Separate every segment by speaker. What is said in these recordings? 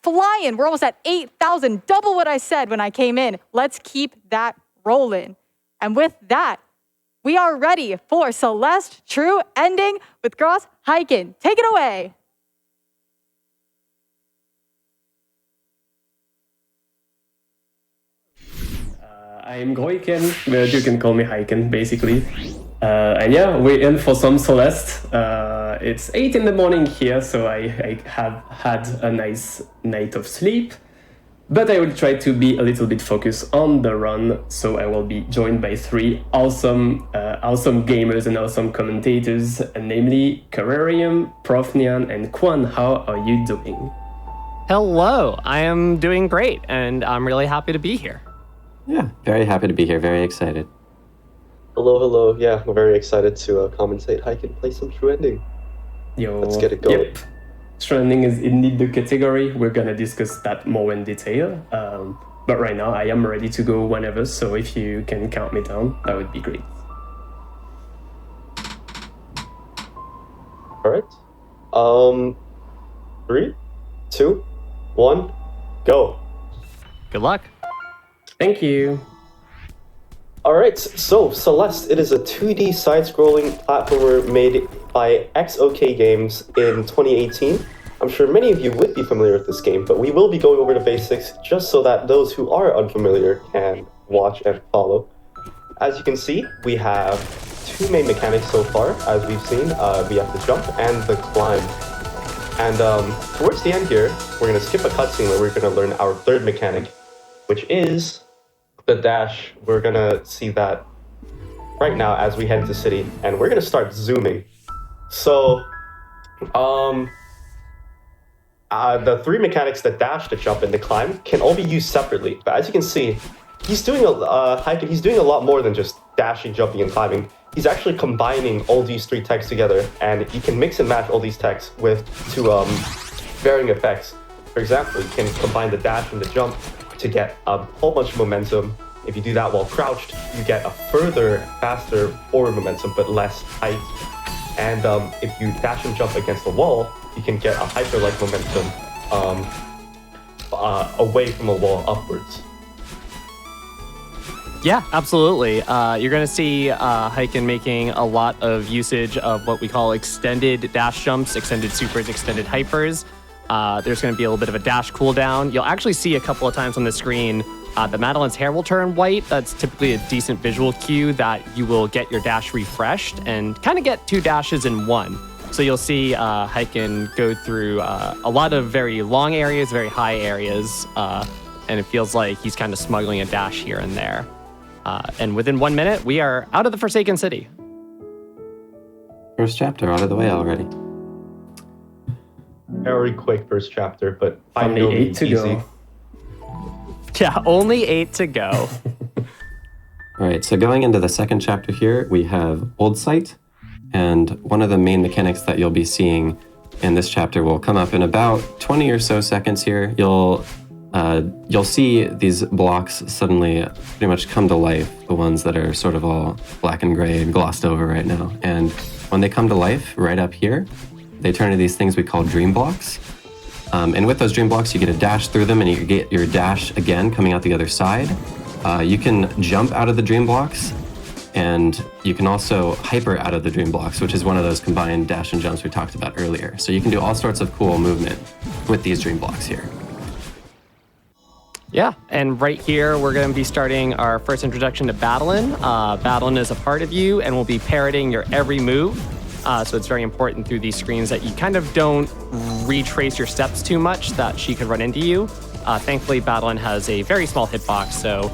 Speaker 1: flying. We're almost at 8,000, double what I said when I came in. Let's keep that rolling. And with that, we are ready for Celeste True Ending with GrosHiken. Take it away.
Speaker 2: I'm GrosHiken, but you can call me Hiken, basically. And yeah, we're in for some Celeste. It's 8 in the morning here, so I have had a nice night of sleep. But I will try to be a little bit focused on the run, so I will be joined by 3 awesome gamers and awesome commentators, namely Carrarium, Profnyan, and Quan. How are you doing?
Speaker 3: Hello, I am doing great, and I'm really happy to be here.
Speaker 4: Yeah, very happy to be here, very excited.
Speaker 5: Hello. Yeah, I'm very excited to commentate Hike and play some True Ending.
Speaker 2: Yo,
Speaker 5: let's get it going.
Speaker 2: Yep. True Ending is indeed the category. We're gonna discuss that more in detail. But right now, I am ready to go whenever, so if you can count me down, that would be great.
Speaker 5: All right. 3, 2, 1, go.
Speaker 3: Good luck.
Speaker 2: Thank you.
Speaker 5: Alright, so Celeste, it is a 2D side-scrolling platformer made by XOK Games in 2018. I'm sure many of you would be familiar with this game, but we will be going over the basics just so that those who are unfamiliar can watch and follow. As you can see, we have 2 main mechanics so far, as we've seen. We have the jump and the climb. And towards the end here, we're going to skip a cutscene where we're going to learn our 3rd mechanic, which is the dash. We're gonna see that right now as we head into the city, and we're gonna start zooming. So, the 3 mechanics, the dash, the jump, and the climb, can all be used separately. But as you can see, he's doing he's doing a lot more than just dashing, jumping, and climbing. He's actually combining all these 3 techs together, and you can mix and match all these techs to varying effects. For example, you can combine the dash and the jump to get a whole bunch of momentum. If you do that while crouched, you get a further, faster forward momentum, but less height. And if you dash and jump against the wall, you can get a hyper-like momentum away from a wall upwards.
Speaker 3: Yeah, absolutely. You're going to see Hiken making a lot of usage of what we call extended dash jumps, extended supers, extended hypers. There's going to be a little bit of a dash cooldown. You'll actually see a couple of times on the screen that Madeline's hair will turn white. That's typically a decent visual cue that you will get your dash refreshed and kind of get 2 dashes in one. So you'll see Hiken go through a lot of very long areas, very high areas, and it feels like he's kind of smuggling a dash here and there. And within 1 minute, we are out of the Forsaken City.
Speaker 4: First chapter out of the way already.
Speaker 5: Very quick first chapter, but by
Speaker 2: Only
Speaker 5: no
Speaker 2: 8
Speaker 5: means
Speaker 2: to
Speaker 5: easy.
Speaker 2: go.
Speaker 3: Yeah, only 8 to go.
Speaker 4: All right, so going into the second chapter here, we have Old Sight, and one of the main mechanics that you'll be seeing in this chapter will come up in about 20 or so seconds here. You'll see these blocks suddenly pretty much come to life, the ones that are sort of all black and gray and glossed over right now. And when they come to life right up here, they turn into these things we call dream blocks. And with those dream blocks, you get a dash through them, and you get your dash again coming out the other side. You can jump out of the dream blocks, and you can also hyper out of the dream blocks, which is one of those combined dash and jumps we talked about earlier. So you can do all sorts of cool movement with these dream blocks here.
Speaker 3: Yeah, and right here, we're going to be starting our first introduction to Madeline. Madeline is a part of you and will be parroting your every move. So it's very important through these screens that you kind of don't retrace your steps too much, that she could run into you. Thankfully, Madeline has a very small hitbox, so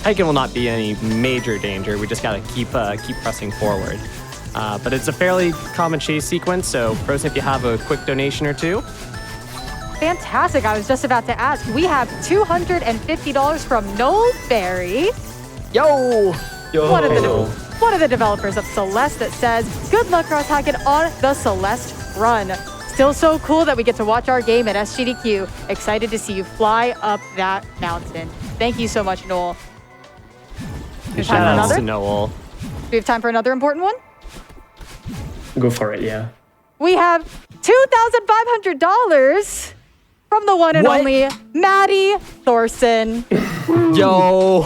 Speaker 3: Hiken will not be any major danger. We just got to keep pressing forward. But it's a fairly common chase sequence, so pros if you have a quick donation or two.
Speaker 1: Fantastic. I was just about to ask. We have $250 from Noel Berry.
Speaker 3: Yo!
Speaker 1: One of the developers of Celeste that says, good luck, GrosHiken, on the Celeste run. Still so cool that we get to watch our game at SGDQ. Excited to see you fly up that mountain. Thank you so much, Noel. Do we have time for
Speaker 3: Shout out to
Speaker 1: another?
Speaker 3: Noel.
Speaker 1: Do we have time for another important one?
Speaker 2: Go for it, yeah.
Speaker 1: We have $2,500 from the one and
Speaker 3: What?
Speaker 1: only Maddie Thorson.
Speaker 3: Yo.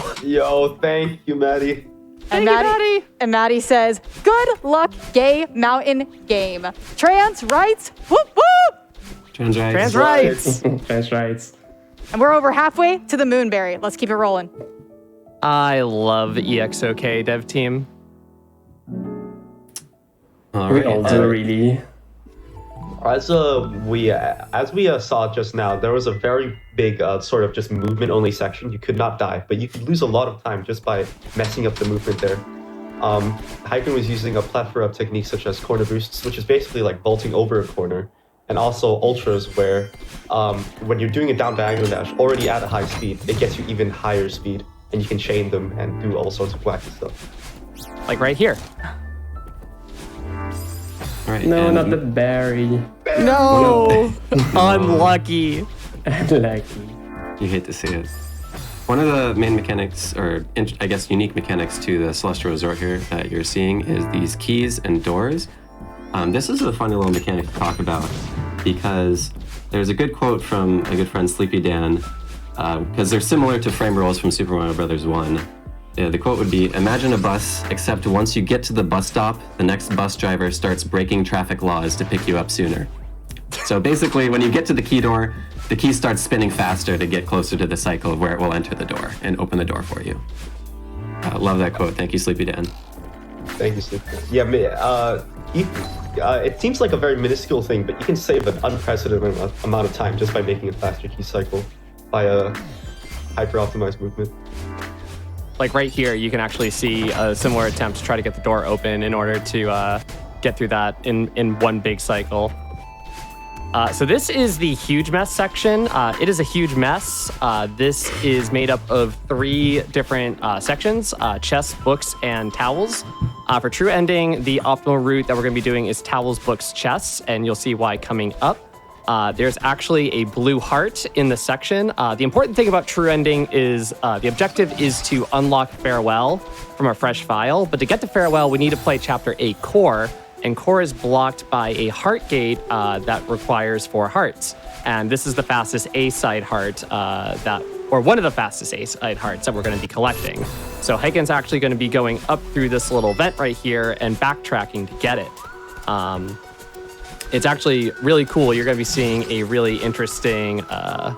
Speaker 5: Thank you, Maddie.
Speaker 1: And
Speaker 3: Thank you, Maddie.
Speaker 1: And Maddie says, good luck, gay mountain game. Trans rights, whoop whoop!
Speaker 4: Trans rights.
Speaker 3: Trans rights.
Speaker 2: That's right.
Speaker 1: And we're over halfway to the Moonberry. Let's keep it rolling.
Speaker 3: I love the EXOK dev team.
Speaker 4: All
Speaker 2: We
Speaker 4: right.
Speaker 2: all do, really.
Speaker 5: As we saw just now, there was a very big sort of just movement only section. You could not die, but you could lose a lot of time just by messing up the movement there. Hiken was using a platform up technique such as corner boosts, which is basically like vaulting over a corner, and also ultras where when you're doing a down diagonal dash already at a high speed, it gets you even higher speed, and you can chain them and do all sorts of wacky stuff.
Speaker 3: Like right here.
Speaker 4: All right.
Speaker 2: No,
Speaker 4: and
Speaker 2: not the berry.
Speaker 3: No. Unlucky.
Speaker 2: Lucky.
Speaker 4: You hate to see it. One of the main mechanics, or I guess unique mechanics to the Celestial Resort here that you're seeing is these keys and doors. This is a funny little mechanic to talk about because there's a good quote from a good friend, Sleepy Dan, because they're similar to frame rolls from Super Mario Bros. 1. The quote would be, imagine a bus, except once you get to the bus stop, the next bus driver starts breaking traffic laws to pick you up sooner. So basically, when you get to the key door, the key starts spinning faster to get closer to the cycle of where it will enter the door and open the door for you. Love that quote. Thank you, Sleepy Dan.
Speaker 5: Thank you, Sleepy. Yeah, it seems like a very minuscule thing, but you can save an unprecedented amount of time just by making a faster key cycle by a hyper-optimized movement.
Speaker 3: Like right here, you can actually see a similar attempt to try to get the door open in order to get through that in one big cycle. So this is the huge mess section. It is a huge mess. This is made up of 3 different sections, chests, books, and towels. For true ending, the optimal route that we're going to be doing is towels, books, chests, and you'll see why coming up. There's actually a blue heart in the section. The important thing about true ending is the objective is to unlock Farewell from a fresh file. But to get to Farewell, we need to play Chapter 8 Core. And Core is blocked by a heart gate that requires 4 hearts. And this is the fastest A-side heart or one of the fastest A-side hearts that we're going to be collecting. So Hiken's actually going to be going up through this little vent right here and backtracking to get it. It's actually really cool. You're going to be seeing a really interesting, I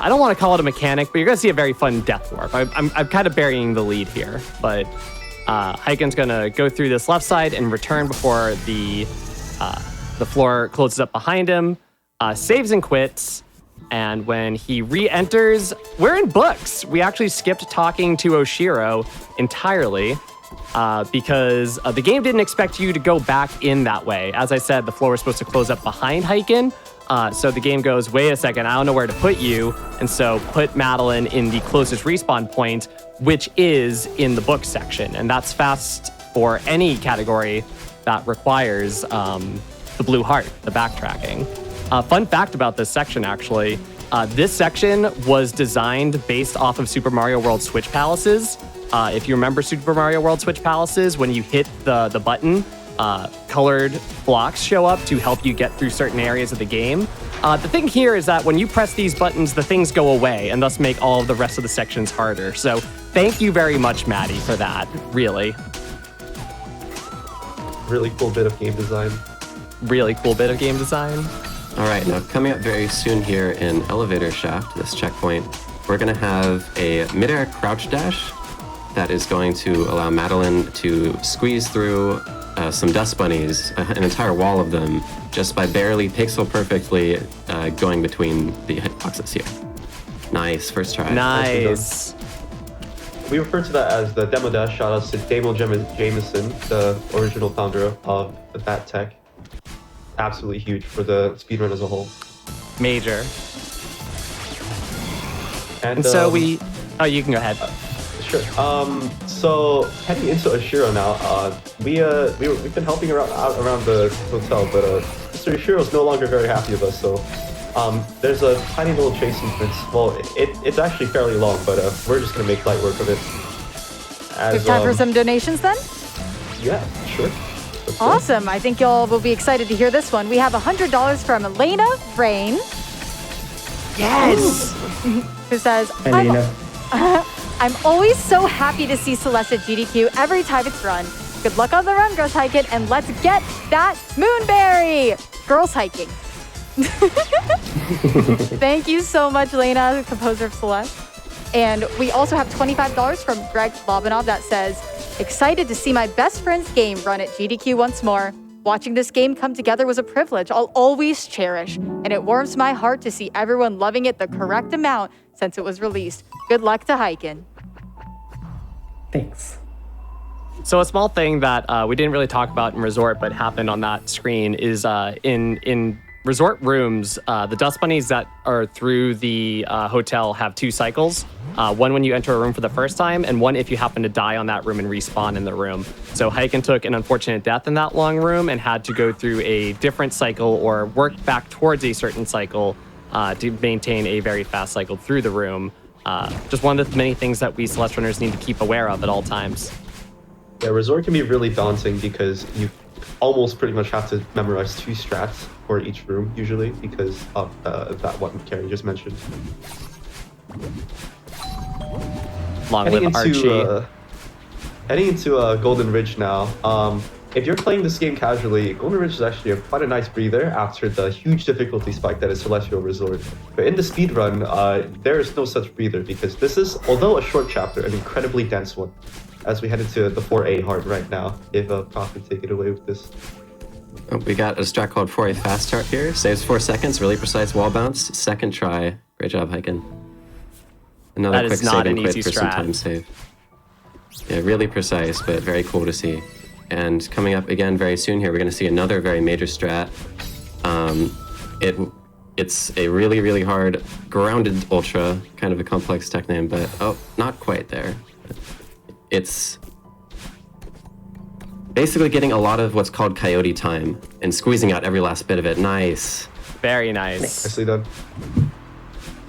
Speaker 3: don't want to call it a mechanic, but you're going to see a very fun death warp. I'm kind of burying the lead here, but Hiken's going to go through this left side and return before the floor closes up behind him, saves and quits. And when he re-enters, we're in books. We actually skipped talking to Oshiro entirely. Because the game didn't expect you to go back in that way. As I said, the floor was supposed to close up behind Hiken. So the game goes, wait a second, I don't know where to put you. And so put Madeline in the closest respawn point, which is in the book section. And that's fast for any category that requires the blue heart, the backtracking. Fun fact about this section, actually. This section was designed based off of Super Mario World Switch Palaces. If you remember Super Mario World Switch Palaces, when you hit the button, colored blocks show up to help you get through certain areas of the game. The thing here is that when you press these buttons, the things go away and thus make all of the rest of the sections harder. So thank you very much, Maddie, for that, really.
Speaker 5: Really cool bit of game design.
Speaker 3: Really cool bit of game design.
Speaker 4: All right, now coming up very soon here in Elevator Shaft, this checkpoint, we're going to have a midair crouch dash that is going to allow Madeline to squeeze through some dust bunnies, an entire wall of them, just by barely pixel perfectly going between the hitboxes here. Nice, first try.
Speaker 3: Nice.
Speaker 5: We refer to that as the demo dash. Shout out to Damon Jameson, the original founder of that tech. Absolutely huge for the speedrun as a whole.
Speaker 3: Major.
Speaker 5: And
Speaker 3: so we... Oh, you can go ahead.
Speaker 5: Sure. So heading into Oshiro now, we've been helping around the hotel, but Mr. Oshiro's no longer very happy with us. So there's a tiny little chase sequence. Well, it's actually fairly long, but we're just gonna make light work of it.
Speaker 1: It's time for some donations then?
Speaker 5: Yeah, sure.
Speaker 1: Awesome. I think y'all will be excited to hear this one. We have $100 from Elena Rain.
Speaker 3: Yes!
Speaker 1: who says,
Speaker 2: Elena.
Speaker 1: I'm always so happy to see Celeste at GDQ every time it's run. Good luck on the run, GrosHiken, and let's get that moonberry! Girls hiking. Thank you so much, Lena, the composer of Celeste. And we also have $25 from Greg Lobanov that says, excited to see my best friend's game run at GDQ once more. Watching this game come together was a privilege I'll always cherish, and it warms my heart to see everyone loving it the correct amount since it was released. Good luck to Hiken.
Speaker 2: Thanks.
Speaker 3: So a small thing that we didn't really talk about in Resort, but happened on that screen is in Resort rooms, the dust bunnies that are through the hotel have 2 cycles. One when you enter a room for the first time, and one if you happen to die on that room and respawn in the room. So Hiken took an unfortunate death in that long room and had to go through a different cycle or work back towards a certain cycle to maintain a very fast cycle through the room. Just one of the many things that we Celeste runners need to keep aware of at all times.
Speaker 5: Yeah, Resort can be really daunting because you almost pretty much have to memorize 2 strats for each room usually because of that one Carrie just mentioned.
Speaker 3: Long live Archie.
Speaker 5: Heading into Golden Ridge now. If you're playing this game casually, Golden Ridge is actually quite a nice breather after the huge difficulty spike that is Celestial Resort. But in the speedrun, there is no such breather because this is, although a short chapter, an incredibly dense one. As we head into the 4A hard right now, if Prof can take it away with this.
Speaker 4: Oh, we got a strat called 4A fast start here. Saves 4 seconds, really precise wall bounce. Second try. Great job, Hiken. Another
Speaker 3: That
Speaker 4: quick
Speaker 3: is not
Speaker 4: save and
Speaker 3: an
Speaker 4: quit
Speaker 3: easy
Speaker 4: for some
Speaker 3: strat.
Speaker 4: time save. Yeah, really precise, but very cool to see. And coming up again very soon here, we're going to see another very major strat. It's a really, really hard grounded ultra, kind of a complex tech name, but oh, not quite there. It's basically getting a lot of what's called coyote time and squeezing out every last bit of it. Nice.
Speaker 3: Very nice.
Speaker 5: Nicely done.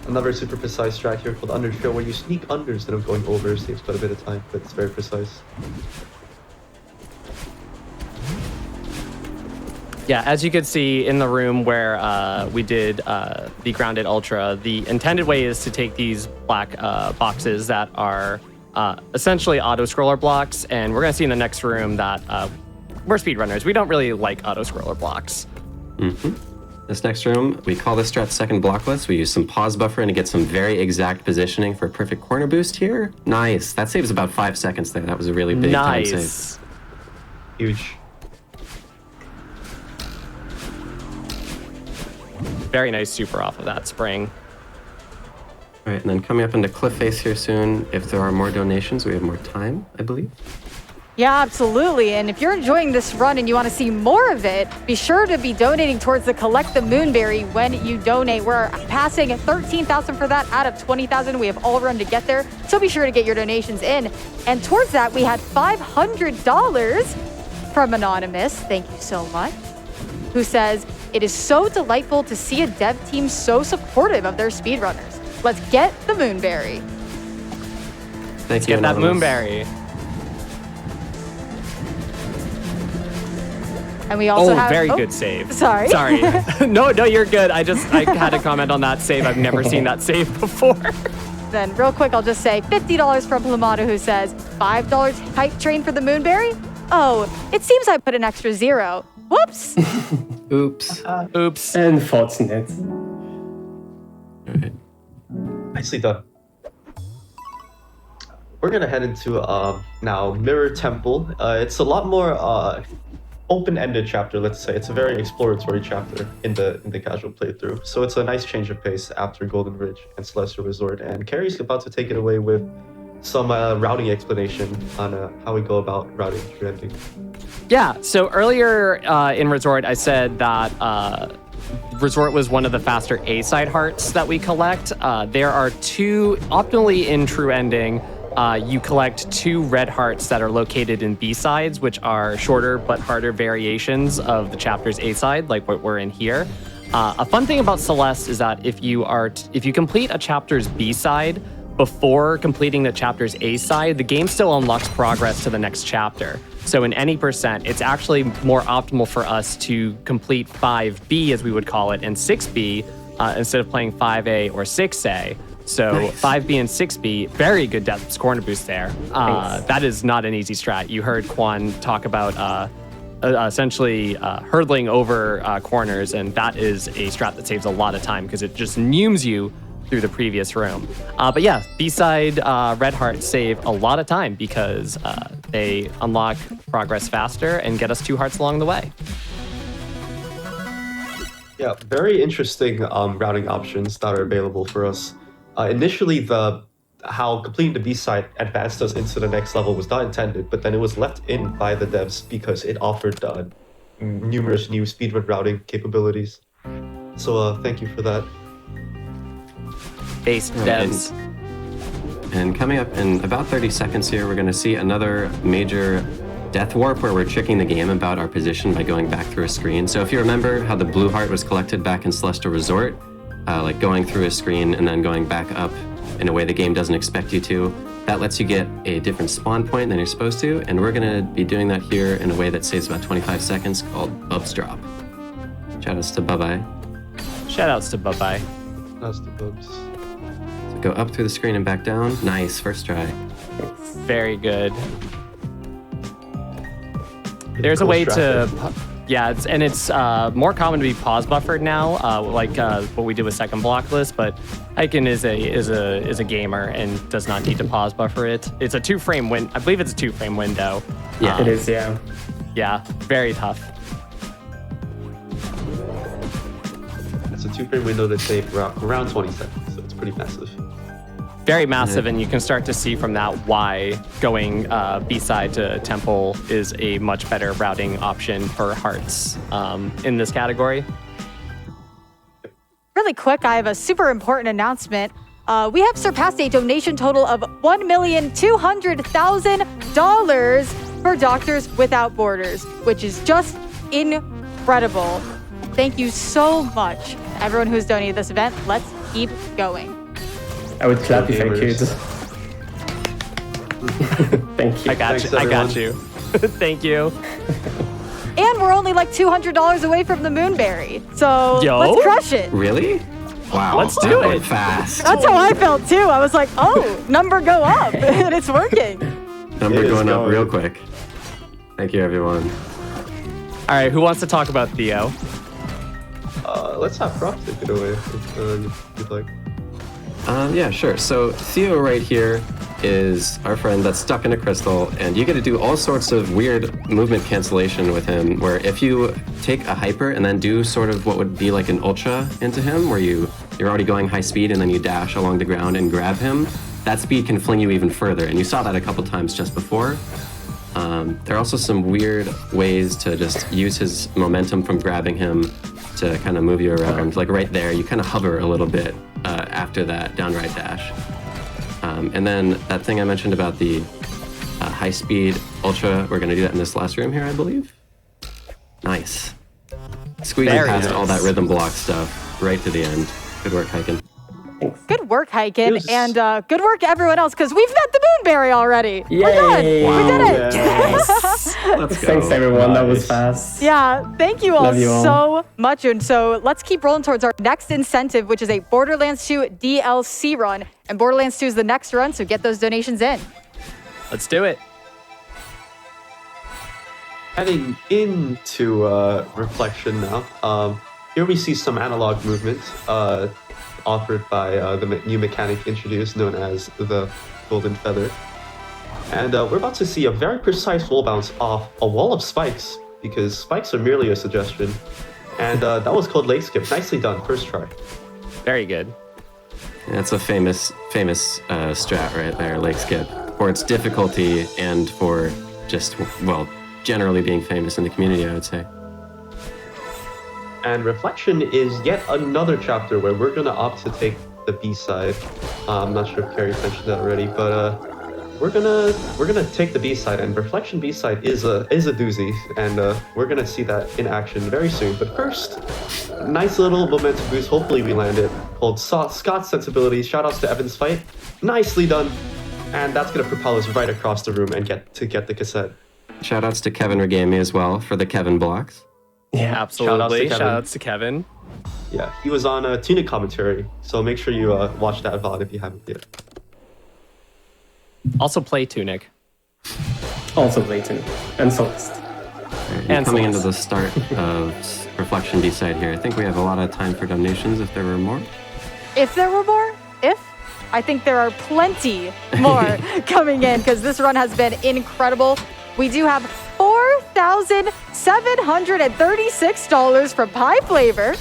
Speaker 5: Another super precise strat here called under trail where you sneak under instead of going over. Saves quite a bit of time, but it's very precise.
Speaker 3: Yeah, as you could see in the room where we did the Grounded Ultra, the intended way is to take these black boxes that are essentially auto-scroller blocks, and we're going to see in the next room that we're speedrunners. We don't really like auto-scroller blocks.
Speaker 4: This next room, we call this strat second blockless. We use some pause buffering to get some very exact positioning for a perfect corner boost here. Nice. That saves about 5 seconds there. That was a really big time save.
Speaker 3: Nice.
Speaker 5: Huge.
Speaker 3: Very nice super off of that spring.
Speaker 4: All right, and then coming up into cliff face here soon. If there are more donations, we have more time, I believe.
Speaker 1: Yeah, absolutely. And if you're enjoying this run and you want to see more of it, be sure to be donating towards the Collect the Moonberry when you donate. We're passing 13,000 for that out of 20,000. We have all run to get there. So be sure to get your donations in. And towards that, we had $500 from Anonymous. Thank you so much. Who says, it is so delightful to see a dev team so supportive of their speedrunners. Let's get the Moonberry.
Speaker 4: Thank you,
Speaker 3: Get that
Speaker 4: Anonymous.
Speaker 3: Moonberry.
Speaker 1: And we also have...
Speaker 3: very good save.
Speaker 1: Sorry.
Speaker 3: Sorry. No, you're good. I had to comment on that save. I've never seen that save before.
Speaker 1: Then real quick, I'll just say $50 from Plamato, who says, $5 hype train for the Moonberry? Oh, it seems I put an extra 0. Whoops.
Speaker 4: Oops.
Speaker 3: Oops.
Speaker 2: Unfortunate.
Speaker 4: All right.
Speaker 5: Nicely done. We're gonna head into now Mirror Temple. It's a lot more open-ended chapter. Let's say it's a very exploratory chapter in the casual playthrough. So it's a nice change of pace after Golden Ridge and Celestial Resort. And Carrie's about to take it away with some routing explanation on how we go about routing through ending.
Speaker 3: Yeah, so earlier in Resort, I said that Resort was one of the faster A-side hearts that we collect. There are 2, optimally in True Ending, you collect 2 red hearts that are located in B-sides, which are shorter but harder variations of the chapter's A-side, like what we're in here. A fun thing about Celeste is that if you complete a chapter's B-side before completing the chapter's A-side, the game still unlocks progress to the next chapter. So in any percent, it's actually more optimal for us to complete 5B, as we would call it, and 6B instead of playing 5A or 6A. So
Speaker 4: Nice.
Speaker 3: 5B and 6B, very good depth corner boost there. That is not an easy strat. You heard Quan talk about essentially hurdling over corners, and that is a strat that saves a lot of time because it just neumes you through the previous room. But yeah, B-side Red Hearts save a lot of time because they unlock progress faster and get us 2 hearts along the way.
Speaker 5: Yeah, very interesting routing options that are available for us. Initially, how completing the B-side advanced us into the next level was not intended, but then it was left in by the devs because it offered numerous new speedrun routing capabilities. So thank you for that.
Speaker 3: Base devs.
Speaker 4: And coming up in about 30 seconds here, we're going to see another major death warp where we're tricking the game about our position by going back through a screen. So if you remember how the blue heart was collected back in Celestial Resort, like going through a screen and then going back up in a way the game doesn't expect you to, that lets you get a different spawn point than you're supposed to, and we're going to be doing that here in a way that saves about 25 seconds called Bub's Drop. Shoutouts to Bye-Bye.
Speaker 3: Shoutouts to Bye-Bye.
Speaker 5: That's the bubs.
Speaker 4: So go up through the screen and back down. Nice, first try.
Speaker 3: Very good. There's a way to, it's more common to be pause buffered now, like what we did with second block list. But Hiken is a gamer and does not need to pause buffer it. It's a 2-frame win. I believe it's a 2-frame window.
Speaker 4: Yeah,
Speaker 2: It is, yeah.
Speaker 3: Yeah, very tough.
Speaker 5: It's a 2-frame window that takes around 20 seconds, so it's pretty massive.
Speaker 3: Very massive, and you can start to see from that why going B-side to Temple is a much better routing option for hearts in this category.
Speaker 1: Really quick, I have a super important announcement. We have surpassed a donation total of $1,200,000 for Doctors Without Borders, which is just incredible. Thank you so much, everyone who's donated this event. Let's keep going.
Speaker 2: I would clap if I
Speaker 5: Gamers.
Speaker 2: could. Thank you.
Speaker 3: I got
Speaker 5: Thanks,
Speaker 3: you. I got
Speaker 5: everyone.
Speaker 3: you. Thank you.
Speaker 1: And we're only like $200 away from the Moonberry. So
Speaker 3: Yo.
Speaker 1: let's crush it.
Speaker 4: Really? Wow.
Speaker 3: Let's do
Speaker 4: that went
Speaker 3: it.
Speaker 4: fast.
Speaker 1: That's how I felt too. I was like, oh, number go up. And it's working.
Speaker 4: Number
Speaker 5: It is
Speaker 4: going up
Speaker 5: going.
Speaker 4: real quick. Thank you, everyone.
Speaker 3: All right, who wants to talk about Theo?
Speaker 5: Let's have Prof take it away if you'd like.
Speaker 4: Yeah, sure. So Theo right here is our friend that's stuck in a crystal, and you get to do all sorts of weird movement cancellation with him, where if you take a hyper and then do sort of what would be like an ultra into him, where you're already going high speed and then you dash along the ground and grab him, that speed can fling you even further, and you saw that a couple times just before. There are also some weird ways to just use his momentum from grabbing him to kind of move you around. Like right there, you kind of hover a little bit after that downright dash. And then that thing I mentioned about the high speed ultra, we're going to do that in this last room here, I believe. Nice. Squeezing
Speaker 3: Very
Speaker 4: past
Speaker 3: nice.
Speaker 4: all that rhythm block stuff right to the end. Good work, Hiken.
Speaker 1: Good work, Hiken.
Speaker 5: Yes.
Speaker 1: And good work, everyone else, because we've met the Moonberry already.
Speaker 2: Yay.
Speaker 1: We're done.
Speaker 4: Wow.
Speaker 1: We did it.
Speaker 4: Yes. Let's go.
Speaker 2: Thanks, everyone. That was
Speaker 5: Nice.
Speaker 2: fast.
Speaker 1: Yeah, thank you all
Speaker 2: Love you all.
Speaker 1: so much. And so let's keep rolling towards our next incentive, which is a Borderlands 2 DLC run. And Borderlands 2 is the next run, so get those donations in.
Speaker 3: Let's do it.
Speaker 5: Heading into Reflection now. Here we see some analog movement offered by the new mechanic introduced, known as the Golden Feather. And we're about to see a very precise wall bounce off a wall of spikes, because spikes are merely a suggestion. And that was called leg skip. Nicely done, first try.
Speaker 3: Very good.
Speaker 4: That's a famous strat right there, leg skip, for its difficulty and for just, well, generally being famous in the community, I would say.
Speaker 5: And Reflection is yet another chapter where we're gonna opt to take the B-side. I'm not sure if Carrie mentioned that already, but we're gonna take the B-side, and Reflection B-side is a doozy, and we're gonna see that in action very soon. But first, nice little momentum boost. Hopefully we land it. Called Scott's Sensibilities. Shoutouts to Evan's fight. Nicely done. And that's gonna propel us right across the room and get the cassette.
Speaker 4: Shoutouts to Kevin Regami as well for the Kevin blocks.
Speaker 2: Yeah.
Speaker 3: Absolutely.
Speaker 5: Kevin.
Speaker 3: Shoutouts to Kevin.
Speaker 5: Yeah, he was on a Tunic commentary, so make sure you watch that VOD if you haven't yet.
Speaker 3: Also play Tunic.
Speaker 2: Also Leighton and Celeste.
Speaker 4: And coming into the start of Reflection B-side here, I think we have a lot of time for donations if there were more.
Speaker 1: If there were more, I think there are plenty more coming in because this run has been incredible. We do have $4,736 from Pie Flavor.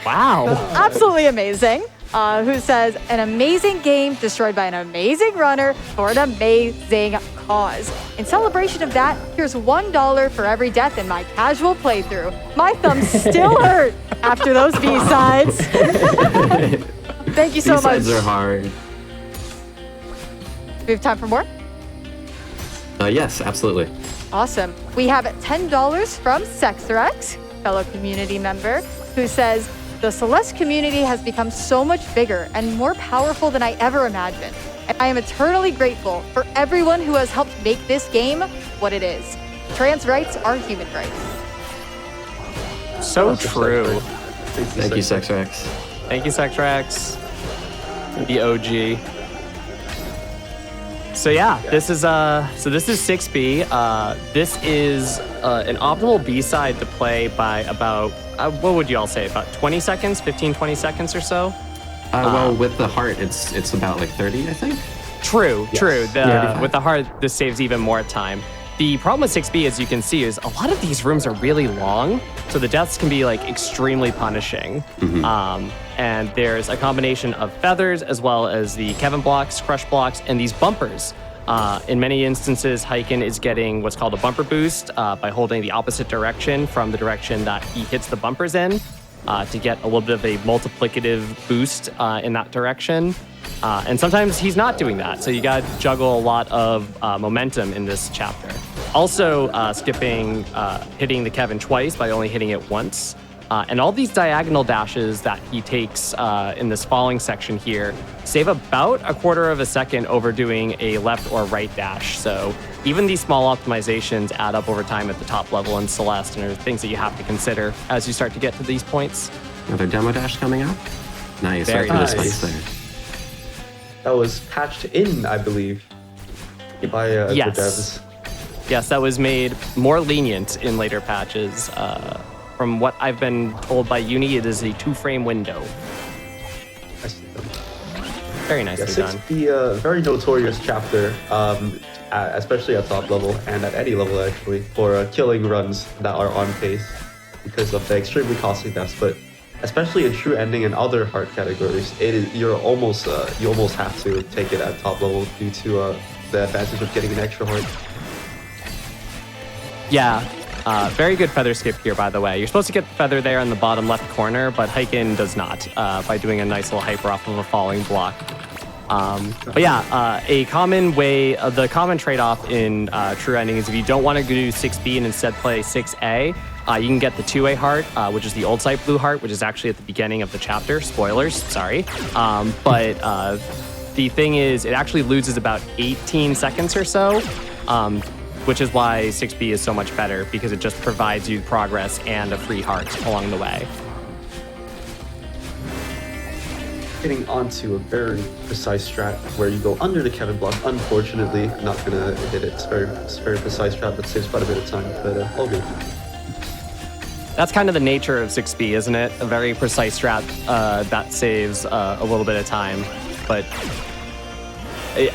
Speaker 3: Wow.
Speaker 1: Absolutely amazing. Who says, an amazing game destroyed by an amazing runner for an amazing cause. In celebration of that, here's $1 for every death in my casual playthrough. My thumbs still hurt after those B-sides. Thank you so much.
Speaker 4: B-sides are hard.
Speaker 1: We have time for more?
Speaker 4: Yes, absolutely.
Speaker 1: Awesome. We have $10 from Sexrex, fellow community member, who says, the Celeste community has become so much bigger and more powerful than I ever imagined. And I am eternally grateful for everyone who has helped make this game what it is. Trans rights are human rights.
Speaker 3: So true.
Speaker 4: Thank you, Sexrex.
Speaker 3: Thank you, Sexrex. The OG. So yeah, this is 6B. This is an optimal B-side to play by about what would you all say, about 20 seconds, 15, 20 seconds or so?
Speaker 4: Well, with the heart, it's about like 30, I think.
Speaker 3: True.
Speaker 2: Yeah.
Speaker 3: With the heart, this saves even more time. The problem with 6B, as you can see, is a lot of these rooms are really long, so the deaths can be like extremely punishing. And there's a combination of feathers as well as the Kevin blocks, crush blocks, and these bumpers. In many instances, Hiken is getting what's called a bumper boost by holding the opposite direction from the direction that he hits the bumpers in to get a little bit of a multiplicative boost in that direction. And sometimes he's not doing that, so you gotta juggle a lot of momentum in this chapter. Also, skipping hitting the Kevin twice by only hitting it once. And all these diagonal dashes that he takes in this falling section here save about a quarter of a second over doing a left or right dash. So even these small optimizations add up over time at the top level in Celeste and are things that you have to consider as you start to get to these points.
Speaker 4: Another demo dash coming up? Nice.
Speaker 3: Very
Speaker 4: After the
Speaker 5: nice.
Speaker 4: spikes there.
Speaker 5: That was patched in, I believe, by the devs.
Speaker 3: Yes, that was made more lenient in later patches. From what I've been told by Uni, it is a 2-frame window.
Speaker 5: I see them.
Speaker 3: Very nicely
Speaker 5: Yeah,
Speaker 3: done.
Speaker 5: 6B, very notorious chapter, especially at top level and at any level actually, for killing runs that are on pace because of the extremely costly deaths. But especially in true ending and other hard categories, you almost have to take it at top level due to the advantage of getting an extra heart.
Speaker 3: Yeah, very good feather skip here, by the way. You're supposed to get the feather there in the bottom left corner, but Hiken does not by doing a nice little hyper off of a falling block. But yeah, a common way, the common trade-off in true ending is if you don't want to do 6B and instead play 6A, you can get the 2A heart, which is the old site blue heart, which is actually at the beginning of the chapter. Spoilers, sorry. But the thing is, it actually loses about 18 seconds or so, which is why 6B is so much better, because it just provides you progress and a free heart along the way.
Speaker 5: Getting onto a very precise strat where you go under the Kevin block. Unfortunately, not gonna hit it. It's a very precise strat that saves quite a bit of time, but all good.
Speaker 3: That's kind of the nature of 6B, isn't it? A very precise strat that saves a little bit of time. But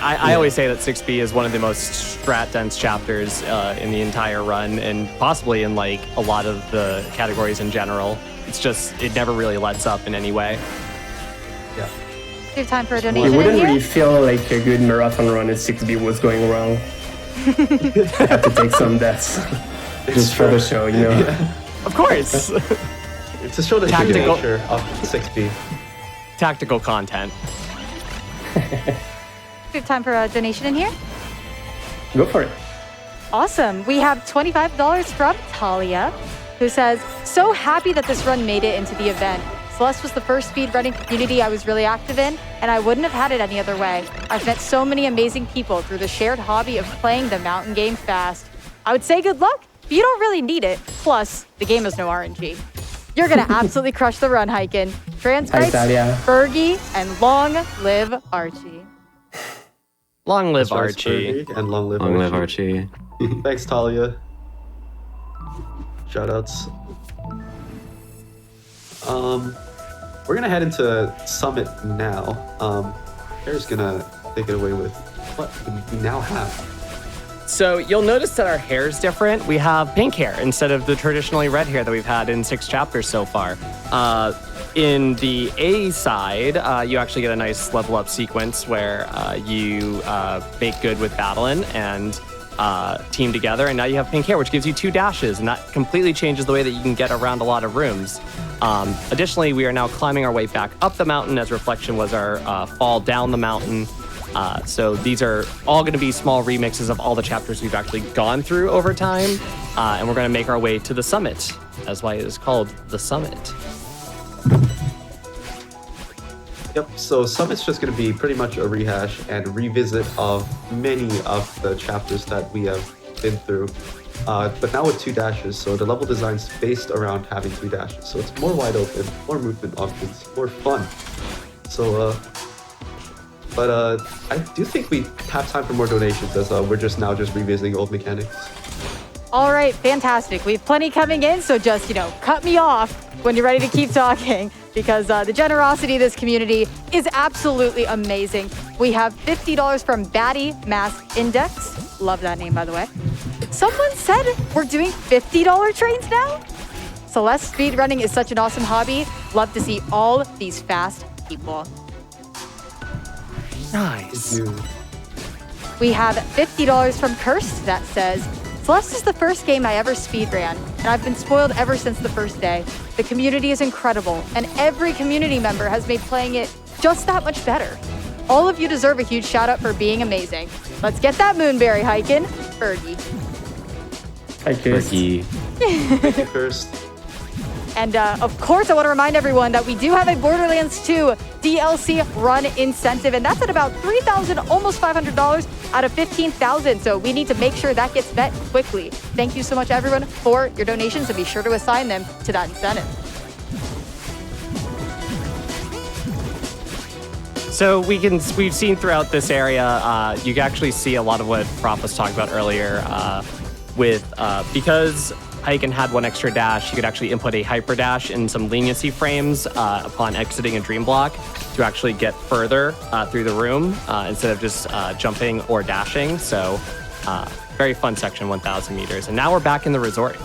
Speaker 3: I always say that 6B is one of the most strat-dense chapters in the entire run, and possibly in like a lot of the categories in general. It's just, it never really lets up in any way.
Speaker 5: Yeah.
Speaker 1: Do you have time for a
Speaker 2: You
Speaker 1: donation in
Speaker 2: wouldn't
Speaker 1: here?
Speaker 2: really feel like a good marathon run if 6B was going wrong. You have to take some deaths. Just for the show, you know.
Speaker 5: Yeah.
Speaker 3: Of course!
Speaker 5: To show the
Speaker 3: Tactical-
Speaker 5: nature of 6B.
Speaker 3: Tactical content.
Speaker 1: Do you have time for a donation in here?
Speaker 2: Go for it.
Speaker 1: Awesome. We have $25 from Talia, who says, so happy that this run made it into the event. Celeste was the first speedrunning community I was really active in, and I wouldn't have had it any other way. I've met so many amazing people through the shared hobby of playing the mountain game fast. I would say good luck, but you don't really need it. Plus, the game has no RNG. You're going to absolutely crush the run, Hiken.
Speaker 2: Hi,
Speaker 1: Transcribes,
Speaker 2: Talia.
Speaker 1: Fergie, and long live Archie.
Speaker 3: Long live
Speaker 5: Stars
Speaker 3: Archie.
Speaker 5: Fergie, and long live
Speaker 4: Long live
Speaker 5: Archie.
Speaker 4: Archie.
Speaker 5: Thanks, Talia. Shoutouts. We're gonna head into Summit now. Harry's gonna take it away with what we now have.
Speaker 3: So you'll notice that our hair is different. We have pink hair instead of the traditionally red hair that we've had in 6 chapters so far. In the A side, you actually get a nice level up sequence where you make good with Battlein and team together, and now you have pink hair, which gives you 2 dashes, and that completely changes the way that you can get around a lot of rooms. Additionally, we are now climbing our way back up the mountain, as Reflection was our fall down the mountain. So these are all going to be small remixes of all the chapters we've actually gone through over time, and we're going to make our way to the summit. That's why it is called the summit.
Speaker 5: Yep, so Summit's just going to be pretty much a rehash and revisit of many of the chapters that we have been through, but now with 2 dashes, so the level design's based around having 2 dashes, so it's more wide open, more movement options, more fun. So, but I do think we have time for more donations, as we're just revisiting old mechanics.
Speaker 1: All right, fantastic. We have plenty coming in, so just, cut me off when you're ready to keep talking, because the generosity of this community is absolutely amazing. We have $50 from Batty Mask Index. Love that name, by the way. Someone said we're doing $50 trains now? Celeste speedrunning is such an awesome hobby. Love to see all these fast people.
Speaker 3: Nice.
Speaker 5: Thank you.
Speaker 1: We have $50 from Cursed that says, Celeste is the first game I ever speedran, and I've been spoiled ever since the first day. The community is incredible, and every community member has made playing it just that much better. All of you deserve a huge shout out for being amazing. Let's get that Moonberry hiking. Fergie.
Speaker 2: Hi, Chris.
Speaker 4: Fergie.
Speaker 5: Thank you, First.
Speaker 1: And of course, I want to remind everyone that we do have a Borderlands 2 DLC run incentive, and that's at about $3,000, almost $500 out of $15,000. So we need to make sure that gets met quickly. Thank you so much, everyone, for your donations, and be sure to assign them to that incentive.
Speaker 3: So we've seen throughout this area, you can actually see a lot of what Prof was talking about earlier because Hiken had 1 extra dash, you could actually input a hyper dash in some leniency frames upon exiting a dream block to actually get further through the room instead of just jumping or dashing. So very fun section, 1,000 meters. And now we're back in the resort.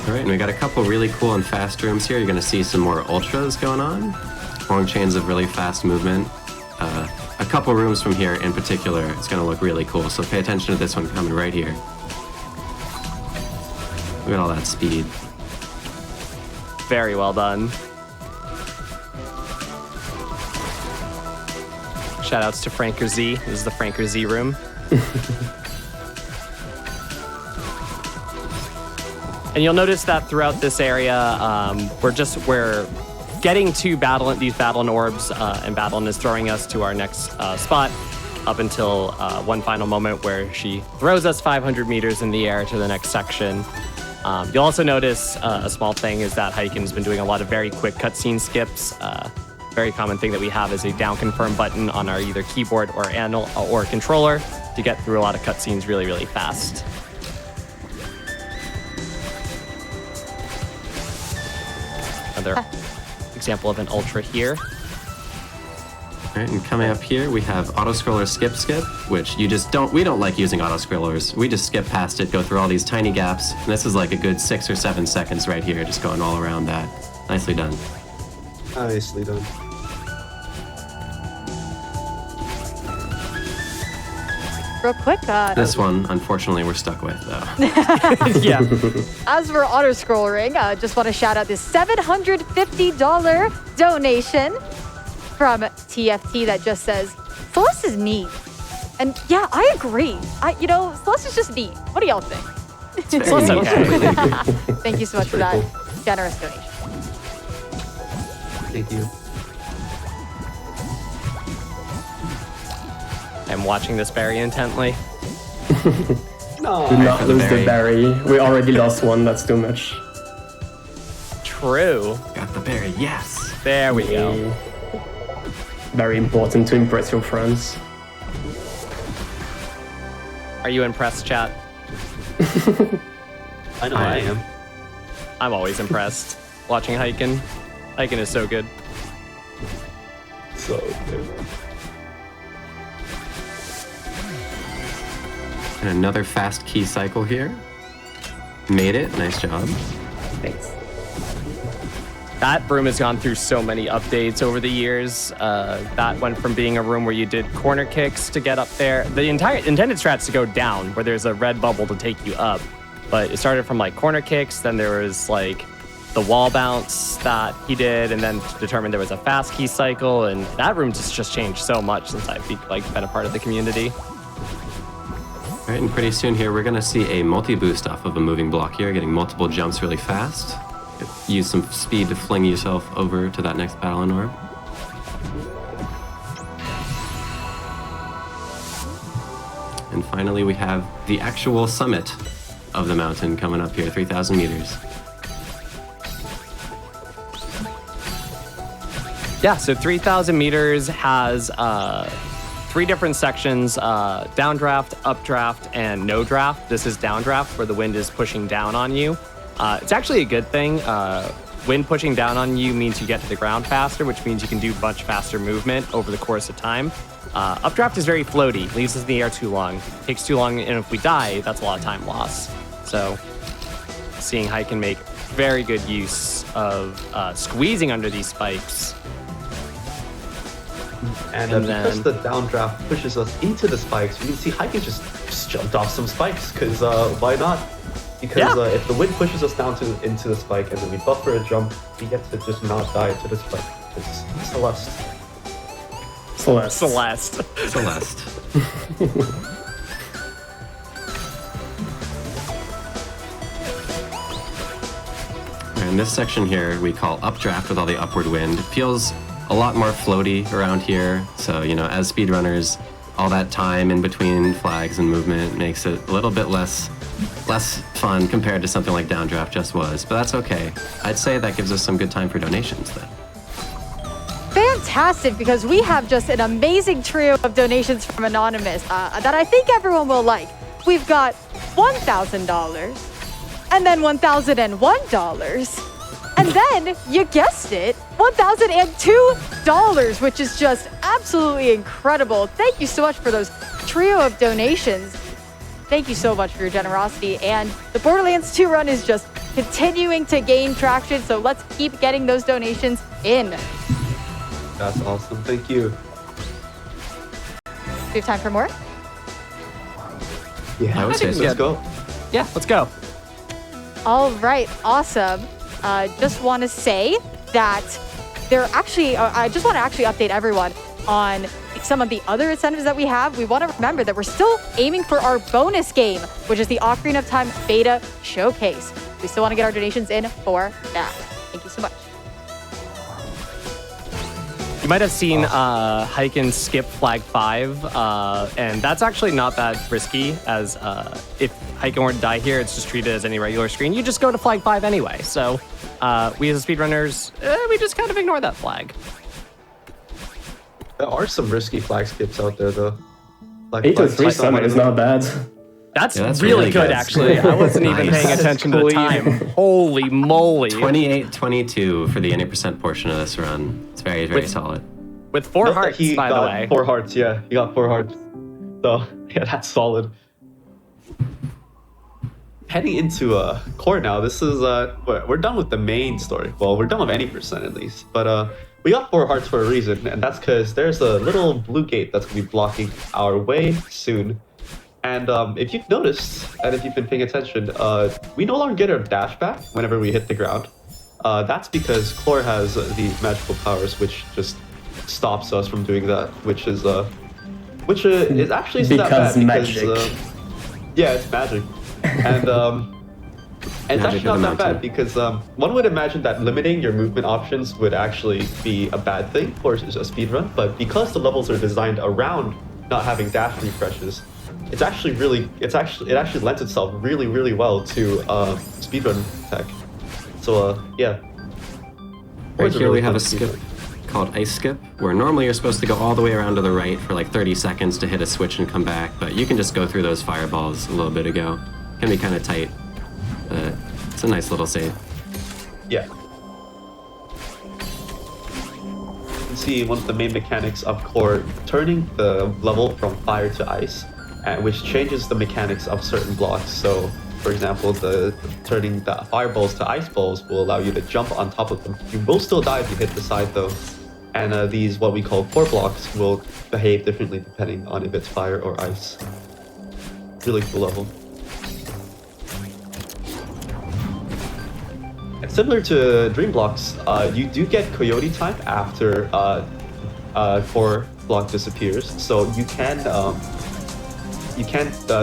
Speaker 4: All right, and we got a couple really cool and fast rooms here. You're going to see some more ultras going on. Long chains of really fast movement. A couple rooms from here in particular, it's going to look really cool. So pay attention to this one coming right here. Look at all that speed.
Speaker 3: Very well done. Shout outs to Franker Z. This is the Franker Z room. And you'll notice that throughout this area, we're getting to these Battlein orbs, and Battlein is throwing us to our next spot up until one final moment where she throws us 500 meters in the air to the next section. You'll also notice a small thing is that Hiken's been doing a lot of very quick cutscene skips. Very common thing that we have is a down confirm button on our either keyboard or controller to get through a lot of cutscenes really, really fast. Another example of an ultra here.
Speaker 4: All right, and coming up here, we have auto-scroller skip, which we don't like using auto-scrollers. We just skip past it, go through all these tiny gaps, and this is like a good 6 or 7 seconds right here, just going all around that. Nicely done.
Speaker 5: Nicely done.
Speaker 1: Real quick,
Speaker 4: This one, unfortunately, we're stuck with, though.
Speaker 3: Yeah.
Speaker 1: as we're auto-scrolling, just want to shout out this $750 donation from TFT that just says, Celeste is neat. And yeah, I agree. Celeste is just neat. What do y'all think?
Speaker 3: Celeste okay.
Speaker 1: Thank you so much for that generous donation.
Speaker 5: Thank you.
Speaker 3: I'm watching this very intently.
Speaker 5: No.
Speaker 2: Do not lose the berry. We already lost one, that's too much.
Speaker 3: true.
Speaker 4: Got the berry, yes.
Speaker 3: There we go.
Speaker 2: Very important to impress your friends.
Speaker 3: Are you impressed, chat?
Speaker 5: I know I am.
Speaker 3: I'm always impressed watching Hiken. Hiken is so good.
Speaker 5: So good.
Speaker 4: And another fast key cycle here. Made it, nice job.
Speaker 2: Thanks.
Speaker 3: That room has gone through so many updates over the years. That went from being a room where you did corner kicks to get up there. The entire intended strat's to go down, where there's a red bubble to take you up. But it started from like corner kicks, then there was like the wall bounce that he did, and then determined there was a fast key cycle, and that room just changed so much since I've been a part of the community.
Speaker 4: All right, and pretty soon here, we're gonna see a multi-boost off of a moving block here, getting multiple jumps really fast. Use some speed to fling yourself over to that next battling orb. And finally, we have the actual summit of the mountain coming up here, 3,000 meters.
Speaker 3: Yeah, so 3,000 meters has 3 different sections, downdraft, updraft, and no draft. This is downdraft, where the wind is pushing down on you. It's actually a good thing. Wind pushing down on you means you get to the ground faster, which means you can do much faster movement over the course of time. Updraft is very floaty, leaves us in the air too long. Takes too long, and if we die, that's a lot of time lost. So seeing Hiken make very good use of squeezing under these spikes.
Speaker 5: And
Speaker 3: And
Speaker 5: because
Speaker 3: then-
Speaker 5: the downdraft pushes us into the spikes, you can see Hiken just jumped off some spikes, because why not? Because
Speaker 3: Yeah.
Speaker 5: if the wind pushes us down into the spike and then we buffer a jump, we get to just not die to the spike. It's Celeste.
Speaker 2: Celeste.
Speaker 3: Celeste.
Speaker 4: Celeste. And this section here we call updraft with all the upward wind. It feels a lot more floaty around here. So, you know, as speedrunners, all that time in between flags and movement makes it a little bit less fun compared to something like downdraft just was. But that's okay. I'd say that gives us some good time for donations then.
Speaker 1: Fantastic, because we have just an amazing trio of donations from Anonymous that I think everyone will like. We've got $1,000, and then $1,001, and then, you guessed it, $1,002, which is just absolutely incredible. Thank you so much for those trio of donations. Thank you so much for your generosity, and the Borderlands 2 run is just continuing to gain traction, so let's keep getting those donations in.
Speaker 5: That's awesome. Thank you.
Speaker 1: Do you have time for more?
Speaker 5: Yeah,
Speaker 4: I would say so.
Speaker 5: let's go.
Speaker 3: Yeah, let's go.
Speaker 1: All right, awesome. Just want to say that I just want to actually update everyone on some of the other incentives that we have. We want to remember that we're still aiming for our bonus game, which is the Ocarina of Time Beta Showcase. We still want to get our donations in for that. Thank you so much.
Speaker 3: You might have seen Hiken skip flag 5, and that's actually not that risky, as if Hiken were to die here, it's just treated as any regular screen. You just go to flag 5 anyway. So we as speedrunners, we just kind of ignore that flag.
Speaker 5: There are some risky flag skips out there, though. Like
Speaker 2: 803 summon is not bad.
Speaker 3: That's,
Speaker 4: Yeah, that's
Speaker 3: really
Speaker 4: really
Speaker 3: good,
Speaker 4: good.
Speaker 3: actually. I wasn't even
Speaker 4: Nice.
Speaker 3: paying attention to the time. Holy moly.
Speaker 4: 28-22 for the 80% portion of this run. It's very, very
Speaker 3: With-
Speaker 4: solid.
Speaker 3: With 4
Speaker 5: Note that
Speaker 3: hearts,
Speaker 5: he
Speaker 3: by the
Speaker 5: got
Speaker 3: way.
Speaker 5: 4 hearts, yeah. He got 4 hearts. So, yeah, that's solid. Heading into core now, this is, we're done with the main story. Well, we're done with any percent at least. But we got 4 hearts for a reason, and that's because there's a little blue gate that's going to be blocking our way soon. And if you've noticed, and if you've been paying attention, we no longer get our dash back whenever we hit the ground. That's because Core has these magical powers which just stops us from doing that, which is actually isn't that
Speaker 2: Because
Speaker 5: bad
Speaker 2: magic.
Speaker 5: Yeah, it's magic, and it's
Speaker 4: Magic
Speaker 5: actually
Speaker 4: of
Speaker 5: not
Speaker 4: the
Speaker 5: that bad
Speaker 4: mountain.
Speaker 5: because one would imagine that limiting your movement options would actually be a bad thing for a speedrun, but because the levels are designed around not having dash refreshes, it actually lends itself really well to speedrun tech. So yeah,
Speaker 4: Right here we have a skip called Ice Skip, where normally you're supposed to go all the way around to the right for like 30 seconds to hit a switch and come back, but you can just go through those fireballs a little bit ago. Can be kind of tight, but it's a nice little save.
Speaker 5: Yeah. You can see one of the main mechanics of core turning the level from fire to ice, which changes the mechanics of certain blocks. So, for example, turning the fireballs to ice balls will allow you to jump on top of them. You will still die if you hit the side though. And these, what we call core blocks, will behave differently depending on if it's fire or ice. Really cool level. And similar to Dream Blocks, you do get Coyote time after core block disappears. So you can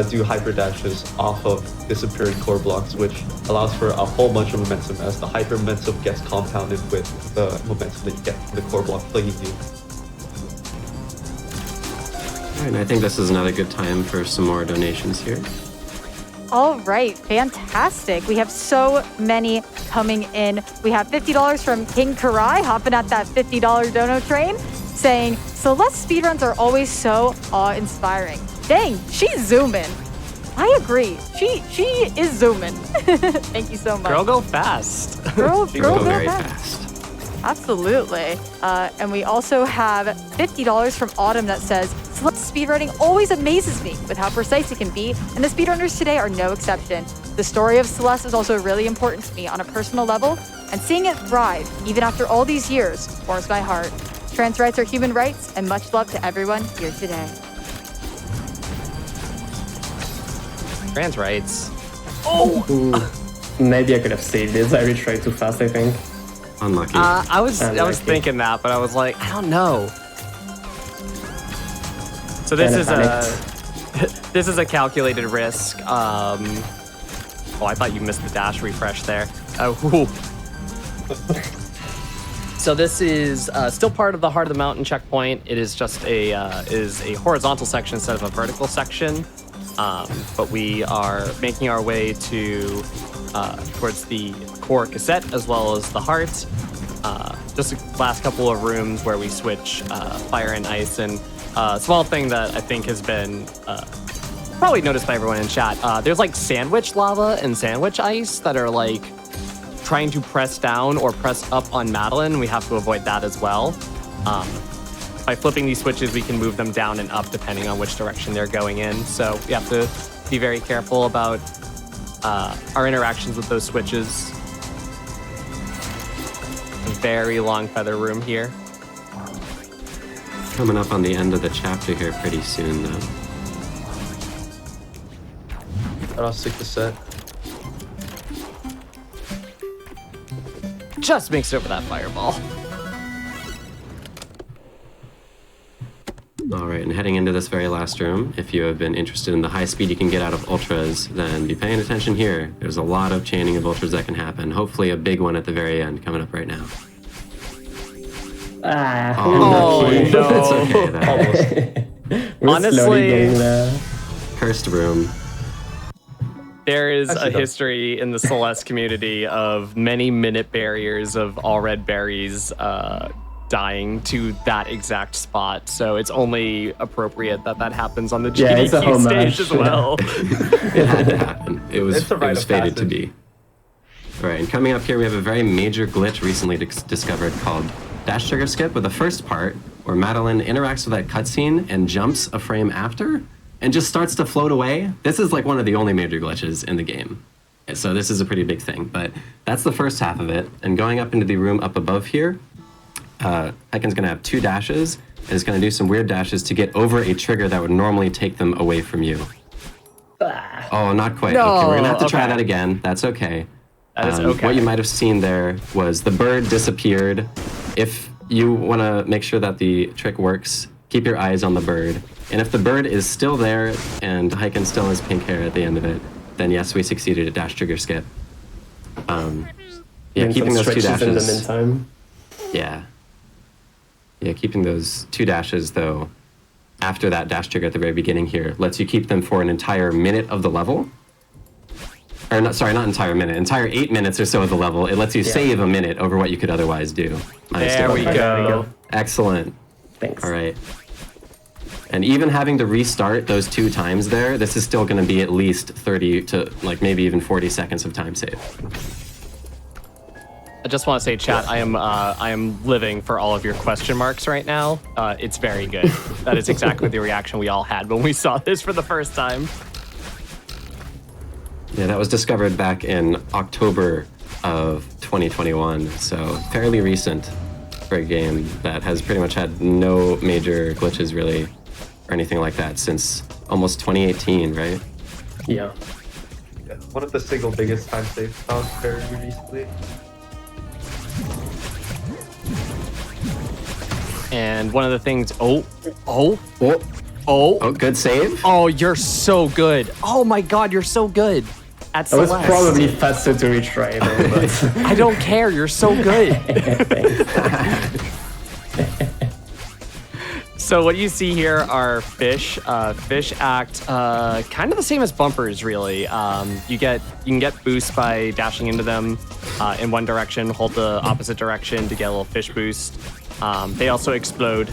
Speaker 5: do hyper dashes off of disappearing core blocks, which allows for a whole bunch of momentum as the hyper momentum gets compounded with the momentum that you get from the core block flinging you.
Speaker 4: All right, and I think this is another good time for some more donations here.
Speaker 1: All right, fantastic. We have so many coming in. We have $50 from King Karai hopping at that $50 dono train, saying, Celeste speedruns are always so awe-inspiring. Dang, she's zooming. I agree. She is zooming. Thank you so much.
Speaker 3: Girl, go fast.
Speaker 1: Girl,
Speaker 4: Go
Speaker 1: go
Speaker 4: very
Speaker 1: fast.
Speaker 4: fast.
Speaker 1: Absolutely. And we also have $50 from Autumn that says, Celeste speedrunning always amazes me with how precise it can be, and the speedrunners today are no exception. The story of Celeste is also really important to me on a personal level, and seeing it thrive, even after all these years, warms my heart. Trans rights are human rights, and much love to everyone here today.
Speaker 3: Trans rights.
Speaker 2: Maybe I could have saved this. I retried too fast, I think.
Speaker 4: Unlucky.
Speaker 3: I was
Speaker 2: Unlucky.
Speaker 3: thinking that, but I was like, I don't know. So this
Speaker 2: Kinda
Speaker 3: is this is a calculated risk. Oh, I thought you missed the dash refresh there. Oh. So this is still part of the Heart of the Mountain checkpoint. It is just a horizontal section instead of a vertical section. But we are making our way to towards the core cassette as well as the heart. Just the last couple of rooms where we switch fire and ice. And a small thing that I think has been probably noticed by everyone in chat, there's like sandwich lava and sandwich ice that are like trying to press down or press up on Madeline. We have to avoid that as well. By flipping these switches, we can move them down and up depending on which direction they're going in. So we have to be very careful about our interactions with those switches. A very long feather room here.
Speaker 4: Coming up on the end of the chapter here pretty soon, though.
Speaker 5: I'll stick the set.
Speaker 3: Just makes it over that fireball.
Speaker 4: All right, and heading into this very last room, if you have been interested in the high speed you can get out of ultras, then be paying attention here. There's a lot of chaining of ultras that can happen. Hopefully a big one at the very end coming up right now.
Speaker 3: Oh,
Speaker 2: Unlucky.
Speaker 3: no.
Speaker 4: It's okay, though.
Speaker 5: Almost.
Speaker 2: We're
Speaker 3: Honestly-
Speaker 2: slowly getting there.
Speaker 4: Cursed room.
Speaker 3: There is
Speaker 5: Actually,
Speaker 3: a
Speaker 5: no.
Speaker 3: history in the Celeste community of many minute barriers of all red berries dying to that exact spot. So it's only appropriate that that happens on the
Speaker 2: Yeah, it's a
Speaker 3: GDQ
Speaker 2: homage.
Speaker 3: stage as well.
Speaker 4: It had to happen. It was
Speaker 5: It's a rite of
Speaker 4: fated to
Speaker 5: passage.
Speaker 4: be. All right, and coming up here, we have a very major glitch recently discovered called Dash Trigger Skip, with the first part where Madeline interacts with that cutscene and jumps a frame after and just starts to float away. This is like one of the only major glitches in the game. So this is a pretty big thing, but that's the first half of it. And going up into the room up above here, Hiken's gonna have 2 dashes, and is gonna do some weird dashes to get over a trigger that would normally take them away from you. Oh, not quite.
Speaker 3: No,
Speaker 4: Okay, we're gonna have to try
Speaker 3: okay.
Speaker 4: that again. That's okay.
Speaker 3: That is okay.
Speaker 4: What you might have seen there was the bird disappeared. If you want to make sure that the trick works, keep your eyes on the bird. And if the bird is still there and Hiken still has pink hair at the end of it, then yes, we succeeded at dash trigger skip. Yeah,
Speaker 2: Doing
Speaker 4: keeping
Speaker 2: some
Speaker 4: those 2
Speaker 2: stretches in the
Speaker 4: dashes.
Speaker 2: meantime.
Speaker 4: Yeah, keeping those 2 dashes though, after that dash trigger at the very beginning here, lets you keep them for an entire minute of the level. or not, sorry, not entire minute, entire 8 minutes or so of the level. It lets you save a minute over what you could otherwise do.
Speaker 3: There we go.
Speaker 4: Excellent.
Speaker 2: Thanks.
Speaker 4: All right. And even having to restart those 2 times there, this is still going to be at least 30 to like maybe even 40 seconds of time save.
Speaker 3: I just want to say, chat, I am living for all of your question marks right now. It's very good. That is exactly the reaction we all had when we saw this for the first time.
Speaker 4: Yeah, that was discovered back in October of 2021, so fairly recent for a game that has pretty much had no major glitches really, or anything like that since almost 2018, right?
Speaker 2: Yeah.
Speaker 5: One of the single biggest time saves found very recently.
Speaker 3: And one of the things, oh,
Speaker 4: Good save.
Speaker 3: oh, you're so good. Oh my God, you're so good at
Speaker 2: It was
Speaker 3: Celeste.
Speaker 2: probably faster to retry though, but
Speaker 3: I don't care, you're so good. So what you see here are fish. Fish act kind of the same as bumpers, really. You can get boost by dashing into them in one direction, hold the opposite direction to get a little fish boost. They also explode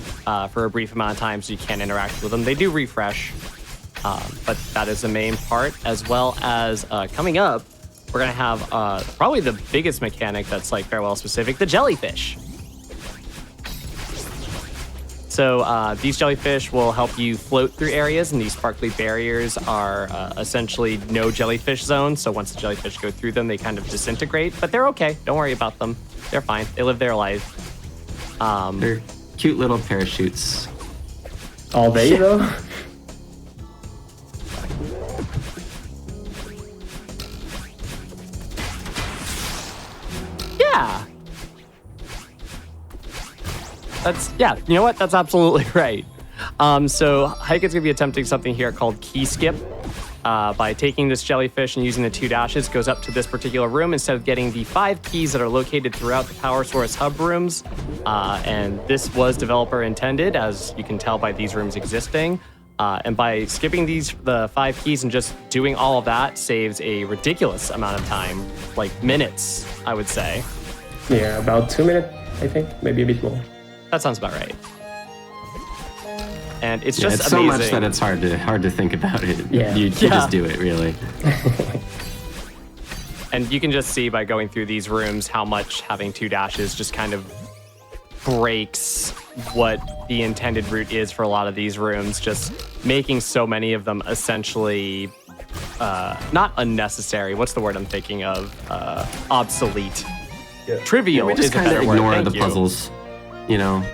Speaker 3: for a brief amount of time, so you can't interact with them. They do refresh, but that is the main part. As well as coming up, we're gonna have probably the biggest mechanic that's like farewell specific, the jellyfish. So these jellyfish will help you float through areas, and these sparkly barriers are essentially no jellyfish zones. So once the jellyfish go through them, they kind of disintegrate, but they're okay. Don't worry about them. They're fine. They live their life.
Speaker 4: They're cute little parachutes.
Speaker 2: all day though.
Speaker 3: Yeah. Yeah, you know what? That's absolutely right. So Hiken's gonna be attempting something here called key skip. By taking this jellyfish and using the 2 dashes, goes up to this particular room instead of getting the 5 keys that are located throughout the power source hub rooms. And this was developer intended, as you can tell by these rooms existing. And by skipping the 5 keys and just doing all of that saves a ridiculous amount of time, like minutes, I would say.
Speaker 2: Yeah, about 2 minutes, I think, maybe a bit more.
Speaker 3: That sounds about right. And it's
Speaker 4: Yeah,
Speaker 3: just
Speaker 4: it's so
Speaker 3: amazing.
Speaker 4: much that it's hard to think about it.
Speaker 2: Yeah.
Speaker 4: You just do it, really.
Speaker 3: And you can just see by going through these rooms how much having 2 dashes just kind of breaks what the intended route is for a lot of these rooms, just making so many of them essentially not unnecessary. What's the word I'm thinking of? Obsolete.
Speaker 5: Yeah.
Speaker 3: Trivial
Speaker 4: We just
Speaker 3: is a
Speaker 4: kind of
Speaker 3: better word.
Speaker 4: ignore
Speaker 3: Thank
Speaker 4: the
Speaker 3: you.
Speaker 4: puzzles, you know.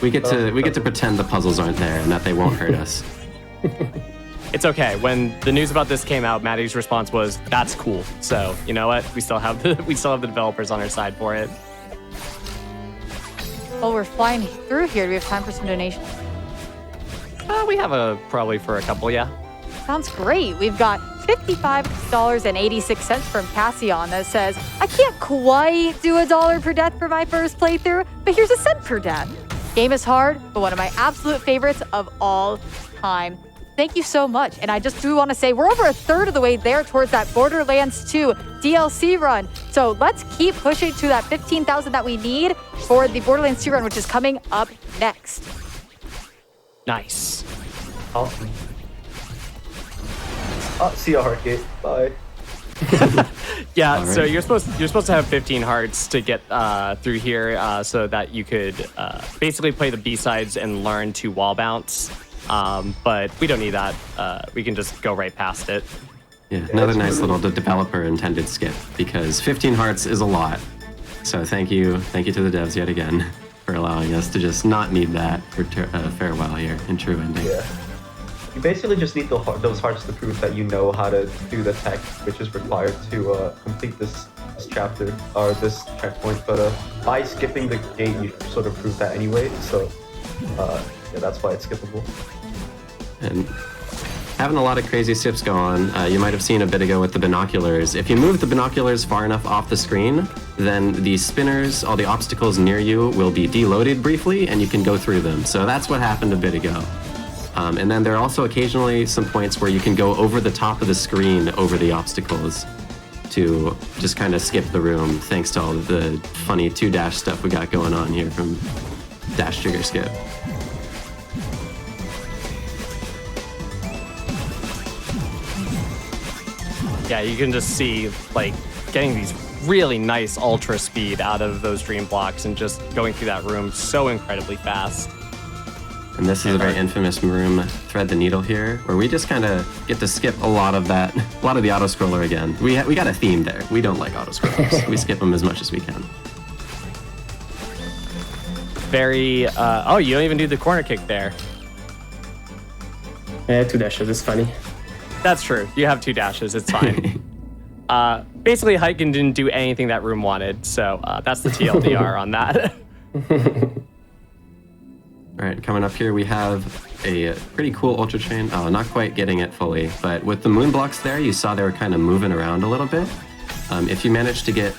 Speaker 4: We get to pretend the puzzles aren't there and that they won't hurt us.
Speaker 3: It's okay. When the news about this came out, Maddie's response was, "That's cool." So you know what? We still have the developers on our side for it.
Speaker 1: Well, we're flying through here. Do we have time for some donations?
Speaker 3: We have probably for a couple, yeah.
Speaker 1: Sounds great. We've got $55.86 from Cassion that says, I can't quite do $1 per death for my first playthrough, but here's $0.01 per death. Game is hard, but one of my absolute favorites of all time. Thank you so much. And I just do want to say we're over a third of the way there towards that Borderlands 2 DLC run. So let's keep pushing to that 15,000 that we need for the Borderlands 2 run, which is coming up next.
Speaker 3: Nice.
Speaker 5: Awesome. See ya, Heartgate. Bye.
Speaker 3: Yeah,
Speaker 4: All
Speaker 3: so
Speaker 4: right.
Speaker 3: you're supposed to have 15 hearts to get through here, so that you could basically play the B-sides and learn to wall bounce. But we don't need that. We can just go right past it.
Speaker 4: Yeah, another nice little developer intended skip, because 15 hearts is a lot. So thank you to the devs yet again for allowing us to just not need that for farewell here in True Ending.
Speaker 5: Yeah. You basically just need those hearts to prove that you know how to do the tech, which is required to complete this chapter or this checkpoint. But by skipping the gate, you sort of prove that anyway. So yeah, that's why it's skippable.
Speaker 4: And having a lot of crazy sips go on. You might have seen a bit ago with the binoculars. If you move the binoculars far enough off the screen, then the spinners, all the obstacles near you, will be deloaded briefly, and you can go through them. So that's what happened a bit ago. And then there are also occasionally some points where you can go over the top of the screen over the obstacles to just kind of skip the room, thanks to all of the funny 2-dash stuff we got going on here from Dash Trigger Skip.
Speaker 3: Yeah, you can just see, like, getting these really nice ultra speed out of those dream blocks and just going through that room so incredibly fast.
Speaker 4: And this is a very infamous room, Thread the Needle here, where we just kind of get to skip a lot of the auto-scroller again. We got a theme there. We don't like auto-scrollers. We skip them as much as we can.
Speaker 3: Very, oh, you don't even do the corner kick there.
Speaker 2: Yeah, 2 dashes is funny.
Speaker 3: That's true. You have 2 dashes. It's fine. Basically, Hiken didn't do anything that room wanted, so that's the TLDR on that.
Speaker 4: All right, coming up here, we have a pretty cool Ultra Train. Oh, not quite getting it fully, but with the moon blocks there, you saw they were kind of moving around a little bit. If you manage to get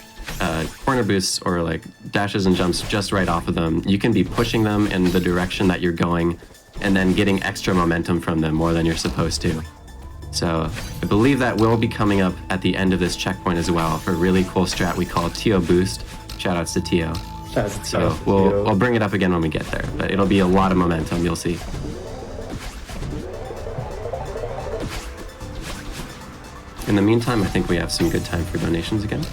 Speaker 4: corner boosts or like dashes and jumps just right off of them, you can be pushing them in the direction that you're going and then getting extra momentum from them more than you're supposed to. So I believe that will be coming up at the end of this checkpoint as well for a really cool strat we call Tio Boost. Shoutouts to Tio. So we'll bring it up again when we get there, but it'll be a lot of momentum, you'll see. In the meantime, I think we have some good time for donations again.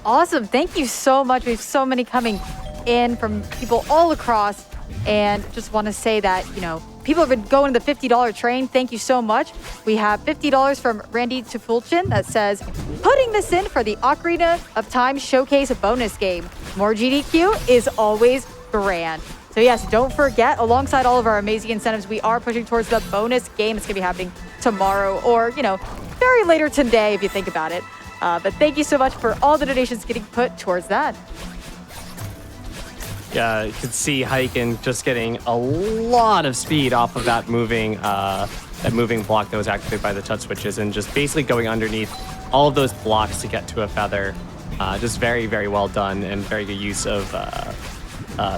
Speaker 1: Awesome. Thank you so much. We have so many coming in from people all across. And just want to say that, you know, people have been going to the $50 train. Thank you so much. We have $50 from Randy Tufulchin that says, putting this in for the Ocarina of Time Showcase bonus game. More GDQ is always grand. So yes, don't forget, alongside all of our amazing incentives, we are pushing towards the bonus game. It's going to be happening tomorrow or, you know, very later today if you think about it. But thank you so much for all the donations getting put towards that.
Speaker 3: Yeah, you can see Hiken just getting a lot of speed off of that moving block that was activated by the touch switches and just basically going underneath all of those blocks to get to a feather. Just very, very well done and very good use of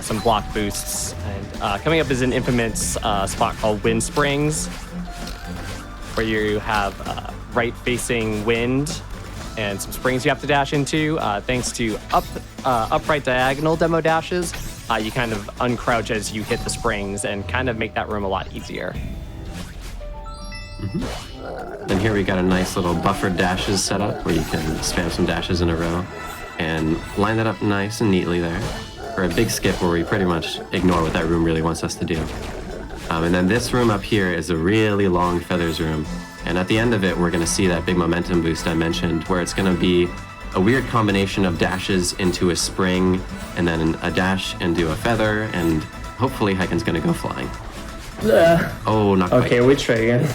Speaker 3: some block boosts. And coming up is an infamous spot called Wind Springs, where you have right-facing wind and some springs you have to dash into. Thanks to upright diagonal demo dashes, you kind of uncrouch as you hit the springs and kind of make that room a lot easier.
Speaker 4: Mm-hmm. Then here we got a nice little buffered dashes set up where you can spam some dashes in a row and line that up nice and neatly there for a big skip where we pretty much ignore what that room really wants us to do. And then this room up here is a really long feathers room. And at the end of it, we're going to see that big momentum boost I mentioned, where it's going to be a weird combination of dashes into a spring, and then a dash into a feather, and hopefully Hiken's going to go flying. Oh, not quite.
Speaker 2: Okay, we try again.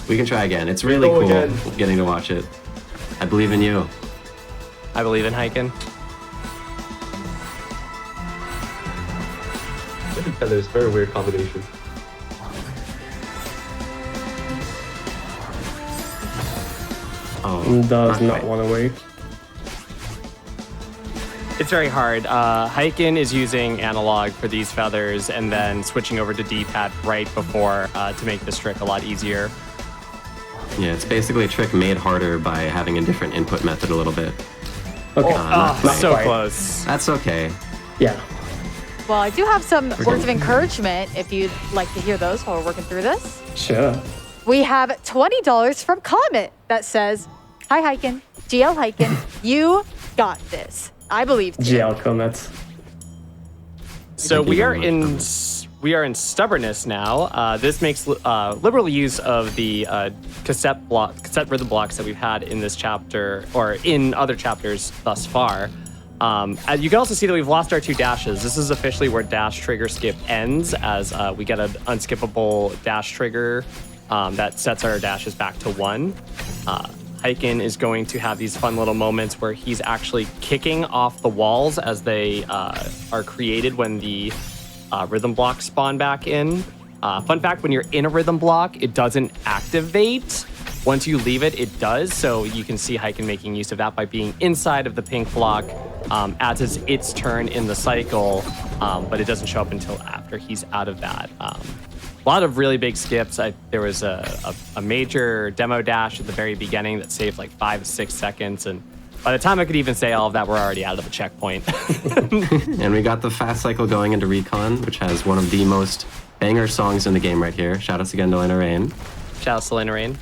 Speaker 4: We can try again. It's really cool getting to watch it. I believe in you.
Speaker 3: I believe in Hiken.
Speaker 5: Feathers, very weird combination.
Speaker 4: Oh,
Speaker 2: does not want to wait.
Speaker 3: It's very hard. Hiken is using analog for these feathers and then switching over to D-pad right before to make this trick a lot easier.
Speaker 4: Yeah, it's basically a trick made harder by having a different input method a little bit.
Speaker 2: Okay.
Speaker 3: Not so
Speaker 2: quite.
Speaker 3: close.
Speaker 4: That's okay.
Speaker 2: Yeah.
Speaker 1: Well, I do have some words of encouragement if you'd like to hear those while we're working through this.
Speaker 2: Sure.
Speaker 1: We have $20 from Comet that says, hi, Hiken, GL Hiken, you got this. I believe in you.
Speaker 2: GL Comet.
Speaker 3: So
Speaker 4: Thank you
Speaker 3: we are
Speaker 4: very much,
Speaker 3: in stubbornness now. This makes liberal use of the cassette rhythm blocks that we've had in this chapter or in other chapters thus far. You can also see that we've lost our 2 dashes. This is officially where dash trigger skip ends, as we get an unskippable dash trigger that sets our dashes back to 1. Hiken is going to have these fun little moments where he's actually kicking off the walls as they are created when the rhythm blocks spawn back in. Fun fact, when you're in a rhythm block, it doesn't activate. Once you leave it, it does. So you can see Hiken making use of that by being inside of the pink block as it's its turn in the cycle, but it doesn't show up until after he's out of that. lot of really big skips. There was a major demo dash at the very beginning that saved like 5-6 seconds, and by the time I could even say all of that, we're already out of the checkpoint.
Speaker 4: And we got the fast cycle going into Recon, which has one of the most banger songs in the game right here. Shout outs again to Lena Rain.
Speaker 3: Shout out to Lena Rain.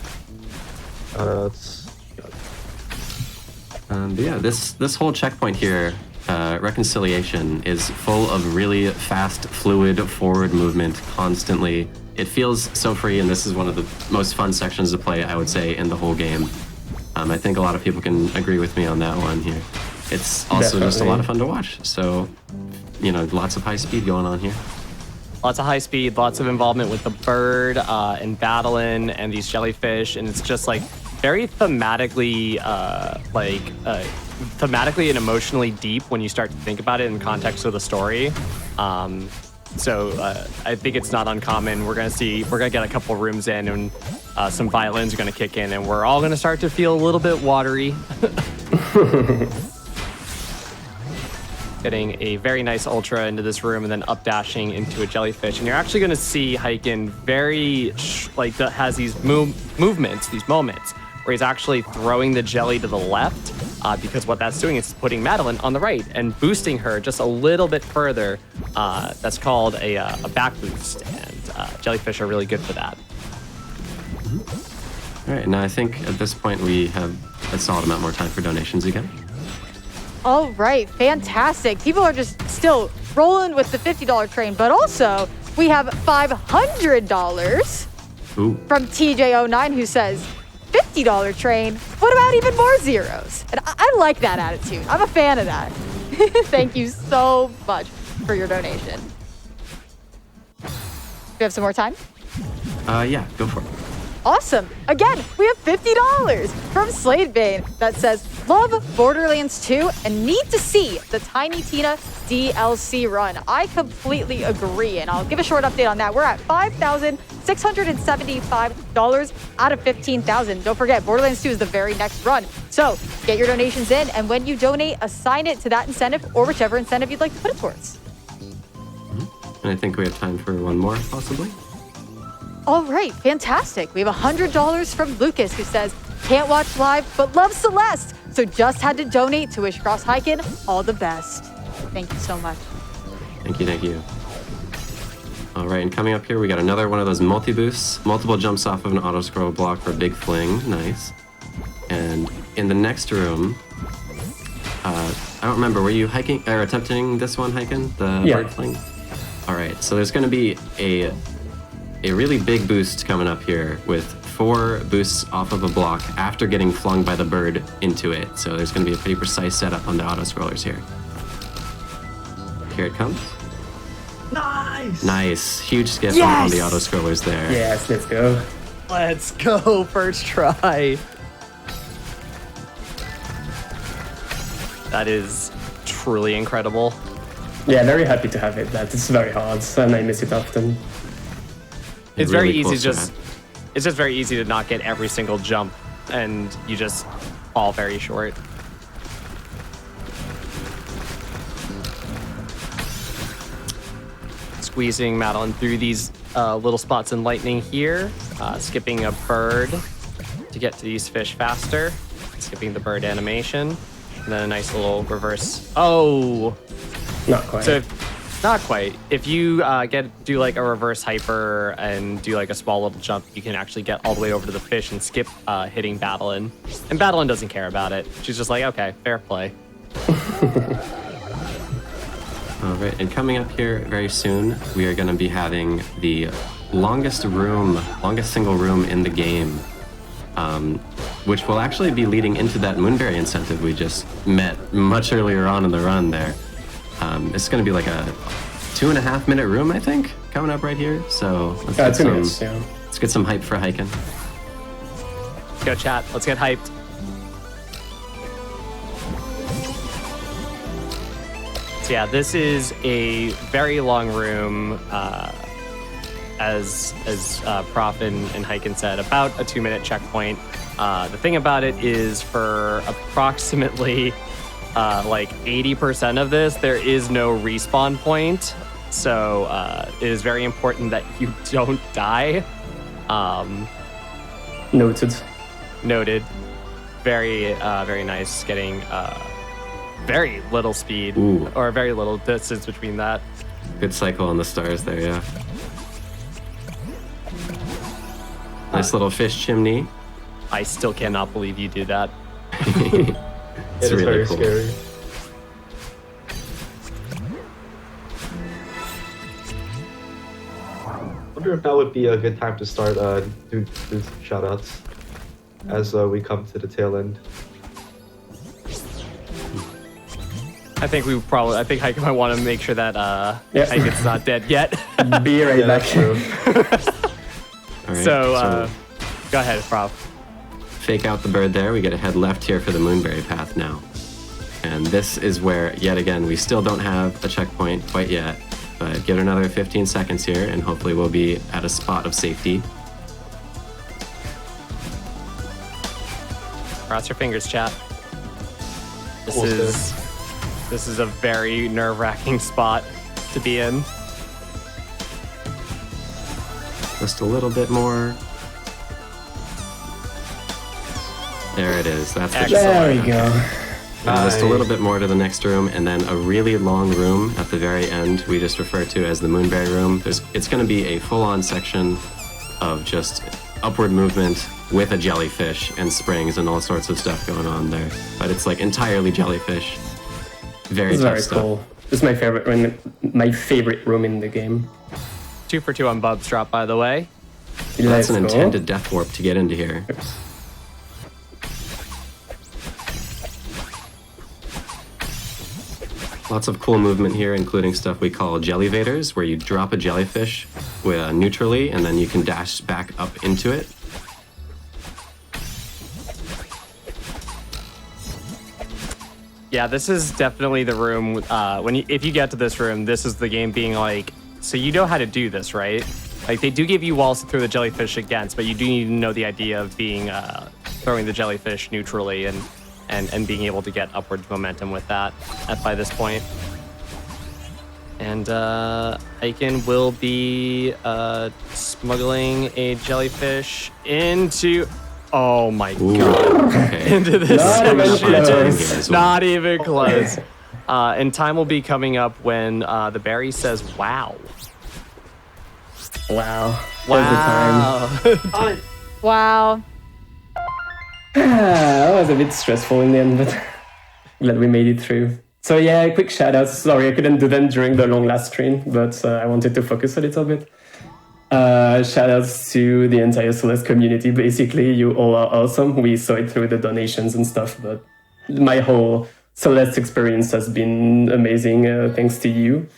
Speaker 4: Yeah, this whole checkpoint here, reconciliation, is full of really fast, fluid forward movement constantly. It feels so free, and this is one of the most fun sections to play, I would say, in the whole game. I think a lot of people can agree with me on that one here. It's also just a lot of fun to watch. So, lots of high speed going on here.
Speaker 3: Lots of high speed, lots of involvement with the bird and battling and these jellyfish, and it's just like very thematically, thematically and emotionally deep when you start to think about it in context of the story. So I think it's not uncommon. We're gonna get a couple rooms in, and some violins are gonna kick in, and we're all gonna start to feel a little bit watery. Getting a very nice ultra into this room and then up dashing into a jellyfish. And you're actually going to see Hiken has these movements, these moments, where he's actually throwing the jelly to the left because what that's doing is putting Madeline on the right and boosting her just a little bit further. That's called a back boost, and jellyfish are really good for that.
Speaker 4: All right, now I think at this point we have a solid amount more time for donations again.
Speaker 1: All right, fantastic. People are just still rolling with the $50 train, but also we have $500 from TJ09 who says, $50 train? What about even more zeros? And I like that attitude. I'm a fan of that. Thank you so much for your donation. Do you have some more time?
Speaker 4: Yeah, go for it.
Speaker 1: Awesome. Again, we have $50 from Sladebane that says, love Borderlands 2 and need to see the Tiny Tina DLC run. I completely agree, and I'll give a short update on that. We're at $5,675 out of $15,000. Don't forget, Borderlands 2 is the very next run. So get your donations in, and when you donate, assign it to that incentive or whichever incentive you'd like to put it towards.
Speaker 4: And I think we have time for one more, possibly.
Speaker 1: All right, fantastic. We have $100 from Lucas who says, can't watch live, but love Celeste. So just had to donate to wish GrosHiken all the best. Thank you so much.
Speaker 4: Thank you. All right, and coming up here, we got another one of those multi-boosts. Multiple jumps off of an auto-scroll block for a big fling. Nice. And in the next room, I don't remember, were you attempting this one, Hiken? The bird fling? All right, so there's going to be a really big boost coming up here with 4 boosts off of a block after getting flung by the bird into it. So there's going to be a pretty precise setup on the auto-scrollers here. Here it comes. Nice. Huge skip on the auto-scrollers there.
Speaker 2: Yes, let's go.
Speaker 3: Let's go, first try. That is truly incredible.
Speaker 2: Yeah, very happy to have it. That is very hard, and I miss it often.
Speaker 3: It's
Speaker 4: really
Speaker 3: very easy.
Speaker 4: close
Speaker 3: It's just very easy to not get every single jump, and you just fall very short. Squeezing Madeline through these little spots in lightning here, skipping a bird to get to these fish faster, skipping the bird animation, and then a nice little reverse. Oh,
Speaker 2: Not quite.
Speaker 3: so. Not quite. If you do like a reverse hyper and do like a small little jump, you can actually get all the way over to the fish and skip hitting Battlein. And Battlein doesn't care about it. She's just like, okay, fair play.
Speaker 4: All right, and coming up here very soon, we are going to be having the longest single room in the game, which will actually be leading into that Moonberry incentive we just met much earlier on in the run there. It's going to be like a 2.5 minute room, I think, coming up right here. So let's get some hype for Hiken.
Speaker 3: Go chat. Let's get hyped. So yeah, this is a very long room, as Prof and Hiken said, about a 2-minute checkpoint. The thing about it is for approximately like 80% of this, there is no respawn point. so it is very important that you don't die.
Speaker 2: Noted.
Speaker 3: Noted. Very nice. Getting very little speed or very little distance between that.
Speaker 4: Good cycle on the stars there, yeah. Nice little fish chimney.
Speaker 3: I still cannot believe you do that.
Speaker 4: It's really
Speaker 5: very
Speaker 4: cool.
Speaker 5: scary. I wonder if that would be a good time to start do some shoutouts as we come to the tail end.
Speaker 3: I think Hiken might want to make sure that
Speaker 2: Yep.
Speaker 3: Hiken's not dead yet.
Speaker 2: Be right
Speaker 5: Yeah,
Speaker 2: back.
Speaker 5: that's true.
Speaker 4: All right,
Speaker 3: So go ahead, Prof.
Speaker 4: fake out the bird there. We get to head left here for the Moonberry path now. And this is where, yet again, we still don't have a checkpoint quite yet. But give it another 15 seconds here, and hopefully we'll be at a spot of safety.
Speaker 3: Cross your fingers, chat.
Speaker 5: Almost
Speaker 3: This is a very nerve-wracking spot to be in.
Speaker 4: Just a little bit more. There it is. That's the
Speaker 3: Excellent.
Speaker 2: There we go.
Speaker 4: Just a little bit more to the next room, and then a really long room at the very end we just refer to as the Moonberry room. It's going to be a full-on section of just upward movement with a jellyfish and springs and all sorts of stuff going on there. But it's like entirely jellyfish. Very
Speaker 2: It's
Speaker 4: tough
Speaker 2: very
Speaker 4: stuff.
Speaker 2: cool. This is my favorite room in the game.
Speaker 3: 2 for 2 on Bub's drop, by the way.
Speaker 4: That's
Speaker 2: Let's
Speaker 4: an
Speaker 2: go.
Speaker 4: intended death warp to get into here. Lots of cool movement here, including stuff we call jellyvaders, where you drop a jellyfish neutrally, and then you can dash back up into it.
Speaker 3: Yeah, this is definitely the room. If you get to this room, this is the game being like, so you know how to do this, right? Like they do give you walls to throw the jellyfish against, but you do need to know the idea of being throwing the jellyfish neutrally and being able to get upward momentum with that by this point. And Hiken will be smuggling a jellyfish into. Oh my god!
Speaker 4: Okay.
Speaker 3: Into this
Speaker 2: Not even
Speaker 3: section.
Speaker 4: close.
Speaker 3: Not even close. And time will be coming up when the berry says, "Wow."
Speaker 2: Wow.
Speaker 3: Wow.
Speaker 5: Fine.
Speaker 1: Wow.
Speaker 2: That was a bit stressful in the end, but glad we made it through. So yeah, quick shout outs. Sorry, I couldn't do them during the long last stream, but I wanted to focus a little bit. Shout outs to the entire Celeste community. Basically, you all are awesome. We saw it through the donations and stuff, but my whole Celeste experience has been amazing thanks to you.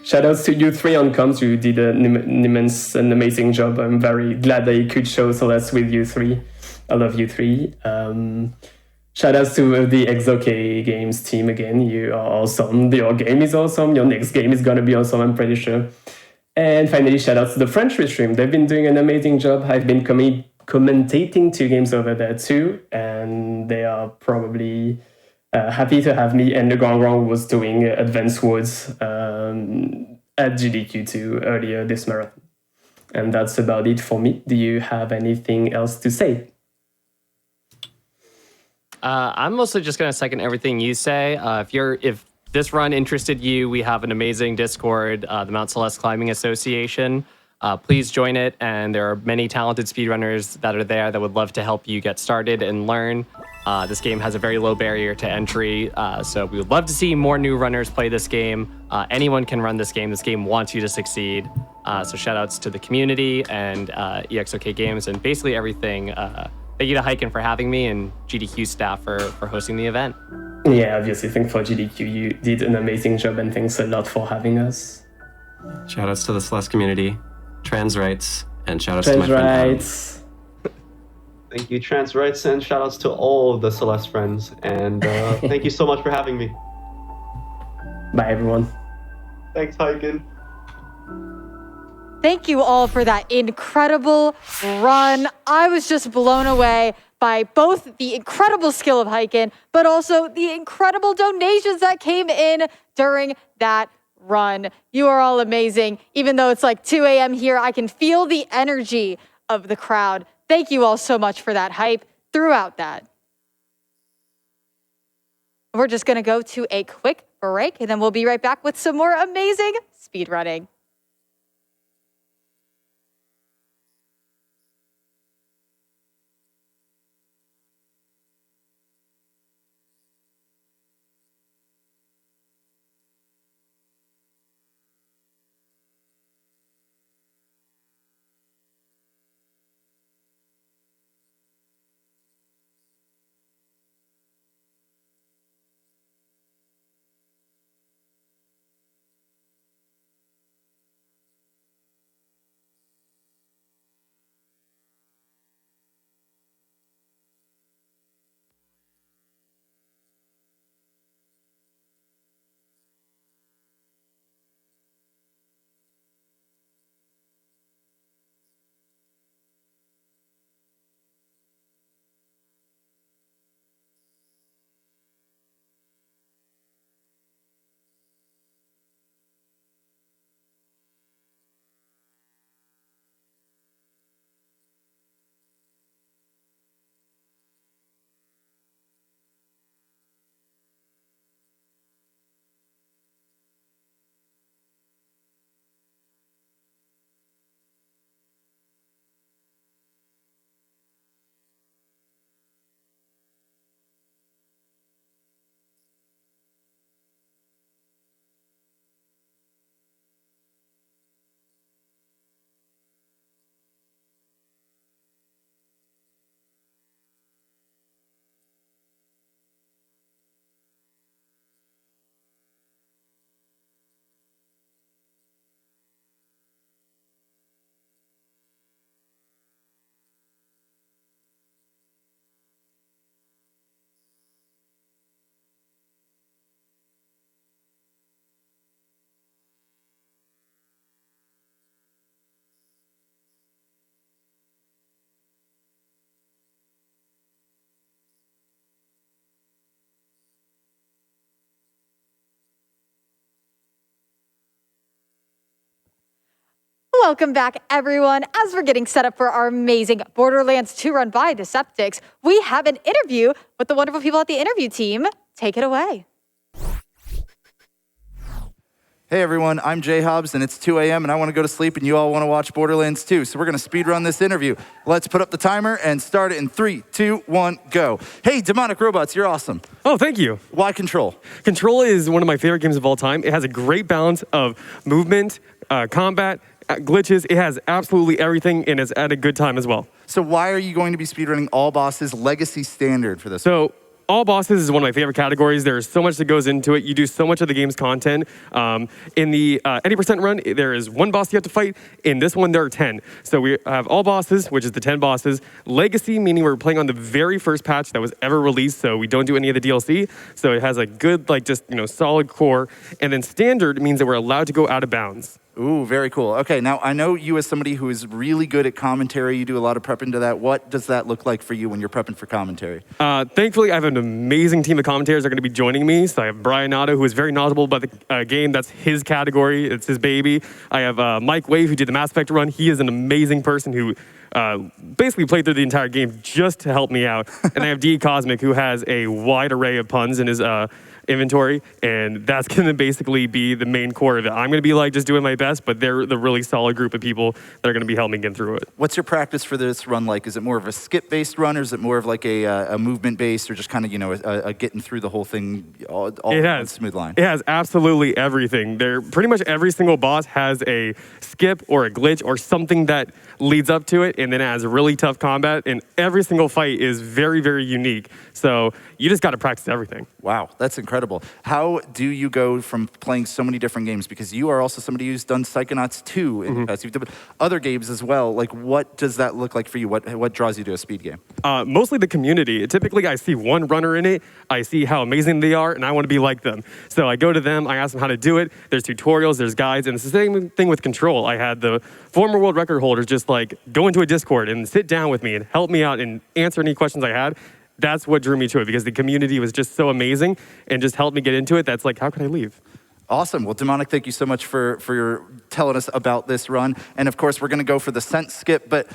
Speaker 2: Shout outs to you three on comms. You did an amazing job. I'm very glad I could show Celeste with you three. I love you three. Shout outs to the XOK Games team again. You are awesome. Your game is awesome. Your next game is going to be awesome, I'm pretty sure. And finally, shout outs to the French restream. They've been doing an amazing job. I've been commentating 2 games over there too, and they are probably happy to have me. And Le Grand was doing Advanced Woods at GDQ2 earlier this marathon. And that's about it for me. Do you have anything else to say?
Speaker 3: I'm mostly just going to second everything you say. If this run interested you, we have an amazing Discord, the Mount Celeste Climbing Association. Please join it, and there are many talented speedrunners that are there that would love to help you get started and learn. This game has a very low barrier to entry, so we would love to see more new runners play this game. Anyone can run this game. This game wants you to succeed. So shout outs to the community and EXOK Games and basically everything. Thank you to Hiken for having me and GDQ staff for hosting the event.
Speaker 2: Yeah, obviously, thanks for GDQ. You did an amazing job, and thanks a lot for having us.
Speaker 4: Shout outs to the Celeste community, trans rights, and shout outs to my
Speaker 2: Trans
Speaker 4: friend Adam.
Speaker 2: rights.
Speaker 5: Thank you, trans rights, and shout outs to all of the Celeste friends. And thank you so much for having me.
Speaker 2: Bye, everyone.
Speaker 5: Thanks, Hiken.
Speaker 1: Thank you all for that incredible run. I was just blown away by both the incredible skill of Hiken, but also the incredible donations that came in during that run. You are all amazing. Even though it's like 2 a.m. here, I can feel the energy of the crowd. Thank you all so much for that hype throughout that. We're just going to go to a quick break, and then we'll be right back with some more amazing speedrunning. Welcome back, everyone. As we're getting set up for our amazing Borderlands 2 run by Deceptics, we have an interview with the wonderful people at the interview team. Take it away.
Speaker 6: Hey everyone, I'm Jay Hobbs and it's 2 a.m. and I want to go to sleep and you all want to watch Borderlands 2. So we're going to speed run this interview. Let's put up the timer and start it in 3, 2, 1, go. Hey, Demonic Robots, you're awesome.
Speaker 7: Oh, thank you.
Speaker 6: Why Control?
Speaker 7: Control is one of my favorite games of all time. It has a great balance of movement, combat, glitches. It has absolutely everything and it's at a good time as well.
Speaker 6: So why are you going to be speedrunning All Bosses Legacy Standard for this?
Speaker 7: So All Bosses is one of my favorite categories. There's so much that goes into it. You do so much of the game's content. In the any percent run, there is one boss you have to fight. In this one, there are 10. So we have All Bosses, which is the 10 bosses. Legacy, meaning we're playing on the very first patch that was ever released, so we don't do any of the DLC. So it has a good, solid core. And then Standard means that we're allowed to go out of bounds.
Speaker 6: Ooh, very cool. Okay, now I know you as somebody who is really good at commentary. You do a lot of prep into that. What does that look like for you when you're prepping for commentary?
Speaker 7: Thankfully, I have an amazing team of commentators that are going to be joining me. So I have Brian Nato, who is very knowledgeable about the game. That's his category. It's his baby. I have Mike Wave, who did the Mass Effect run. He is an amazing person who basically played through the entire game just to help me out. And I have D Cosmic, who has a wide array of puns in his inventory, and that's going to basically be the main core of it. I'm going to be just doing my best, but they're the really solid group of people that are going to be helping me get through it.
Speaker 6: What's your practice for this run like? Is it more of a skip-based run, or is it more of like a movement-based, or just kind of, a getting through the whole thing all in a smooth line?
Speaker 7: It has absolutely everything. Pretty much every single boss has a skip or a glitch or something that leads up to it, and then it has really tough combat, and every single fight is very, very unique. So you just got to practice everything.
Speaker 6: Wow, that's incredible. How do you go from playing so many different games? Because you are also somebody who's done Psychonauts 2 in the past. You've done other games as well. What does that look like for you? What draws you to a speed game?
Speaker 7: Mostly the community. Typically, I see one runner in it. I see how amazing they are, and I want to be like them. So I go to them. I ask them how to do it. There's tutorials. There's guides. And it's the same thing with Control. I had the former world record holders just go into a Discord and sit down with me and help me out and answer any questions I had. That's what drew me to it, because the community was just so amazing and just helped me get into it. That's how could I leave?
Speaker 6: Awesome. Well, Demonic, thank you so much for your telling us about this run. And of course, we're going to go for the Scent skip, but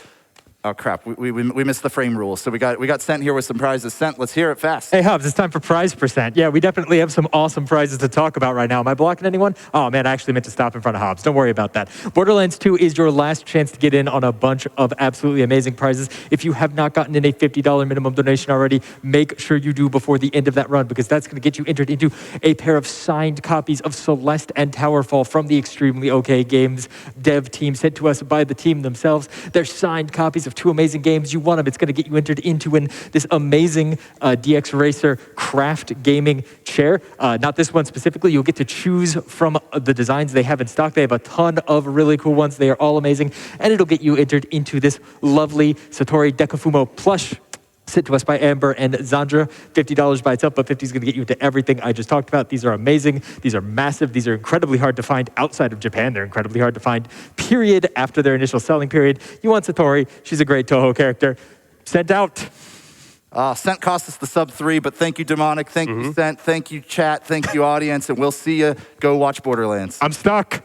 Speaker 6: oh crap, we missed the frame rules. So we got Scent here with some prizes. Scent, let's hear it fast.
Speaker 8: Hey, Hobbs, it's time for prize percent. Yeah, we definitely have some awesome prizes to talk about right now. Am I blocking anyone? Oh, man, I actually meant to stop in front of Hobbs. Don't worry about that. Borderlands 2 is your last chance to get in on a bunch of absolutely amazing prizes. If you have not gotten in a $50 minimum donation already, make sure you do before the end of that run, because that's going to get you entered into a pair of signed copies of Celeste and Towerfall from the Extremely OK Games dev team, sent to us by the team themselves. They're signed copies of 2 amazing games. You want them. It's going to get you entered into this amazing DX Racer craft gaming chair. Not this one specifically. You'll get to choose from the designs they have in stock. They have a ton of really cool ones. They are all amazing. And it'll get you entered into this lovely Satori Decafumo plush sent to us by Amber and Zandra. $50 by itself, but 50 is going to get you into everything I just talked about. These are amazing. These are massive. These are incredibly hard to find outside of Japan. They're incredibly hard to find, period, after their initial selling period. You want Satori. She's a great Toho character. Sent out.
Speaker 6: Scent cost us the sub 3, but thank you, Demonic. Thank you, Scent. Thank you, chat. Thank you, audience. And we'll see you. Go watch Borderlands.
Speaker 8: I'm stuck.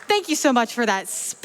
Speaker 1: Thank you so much for that speech.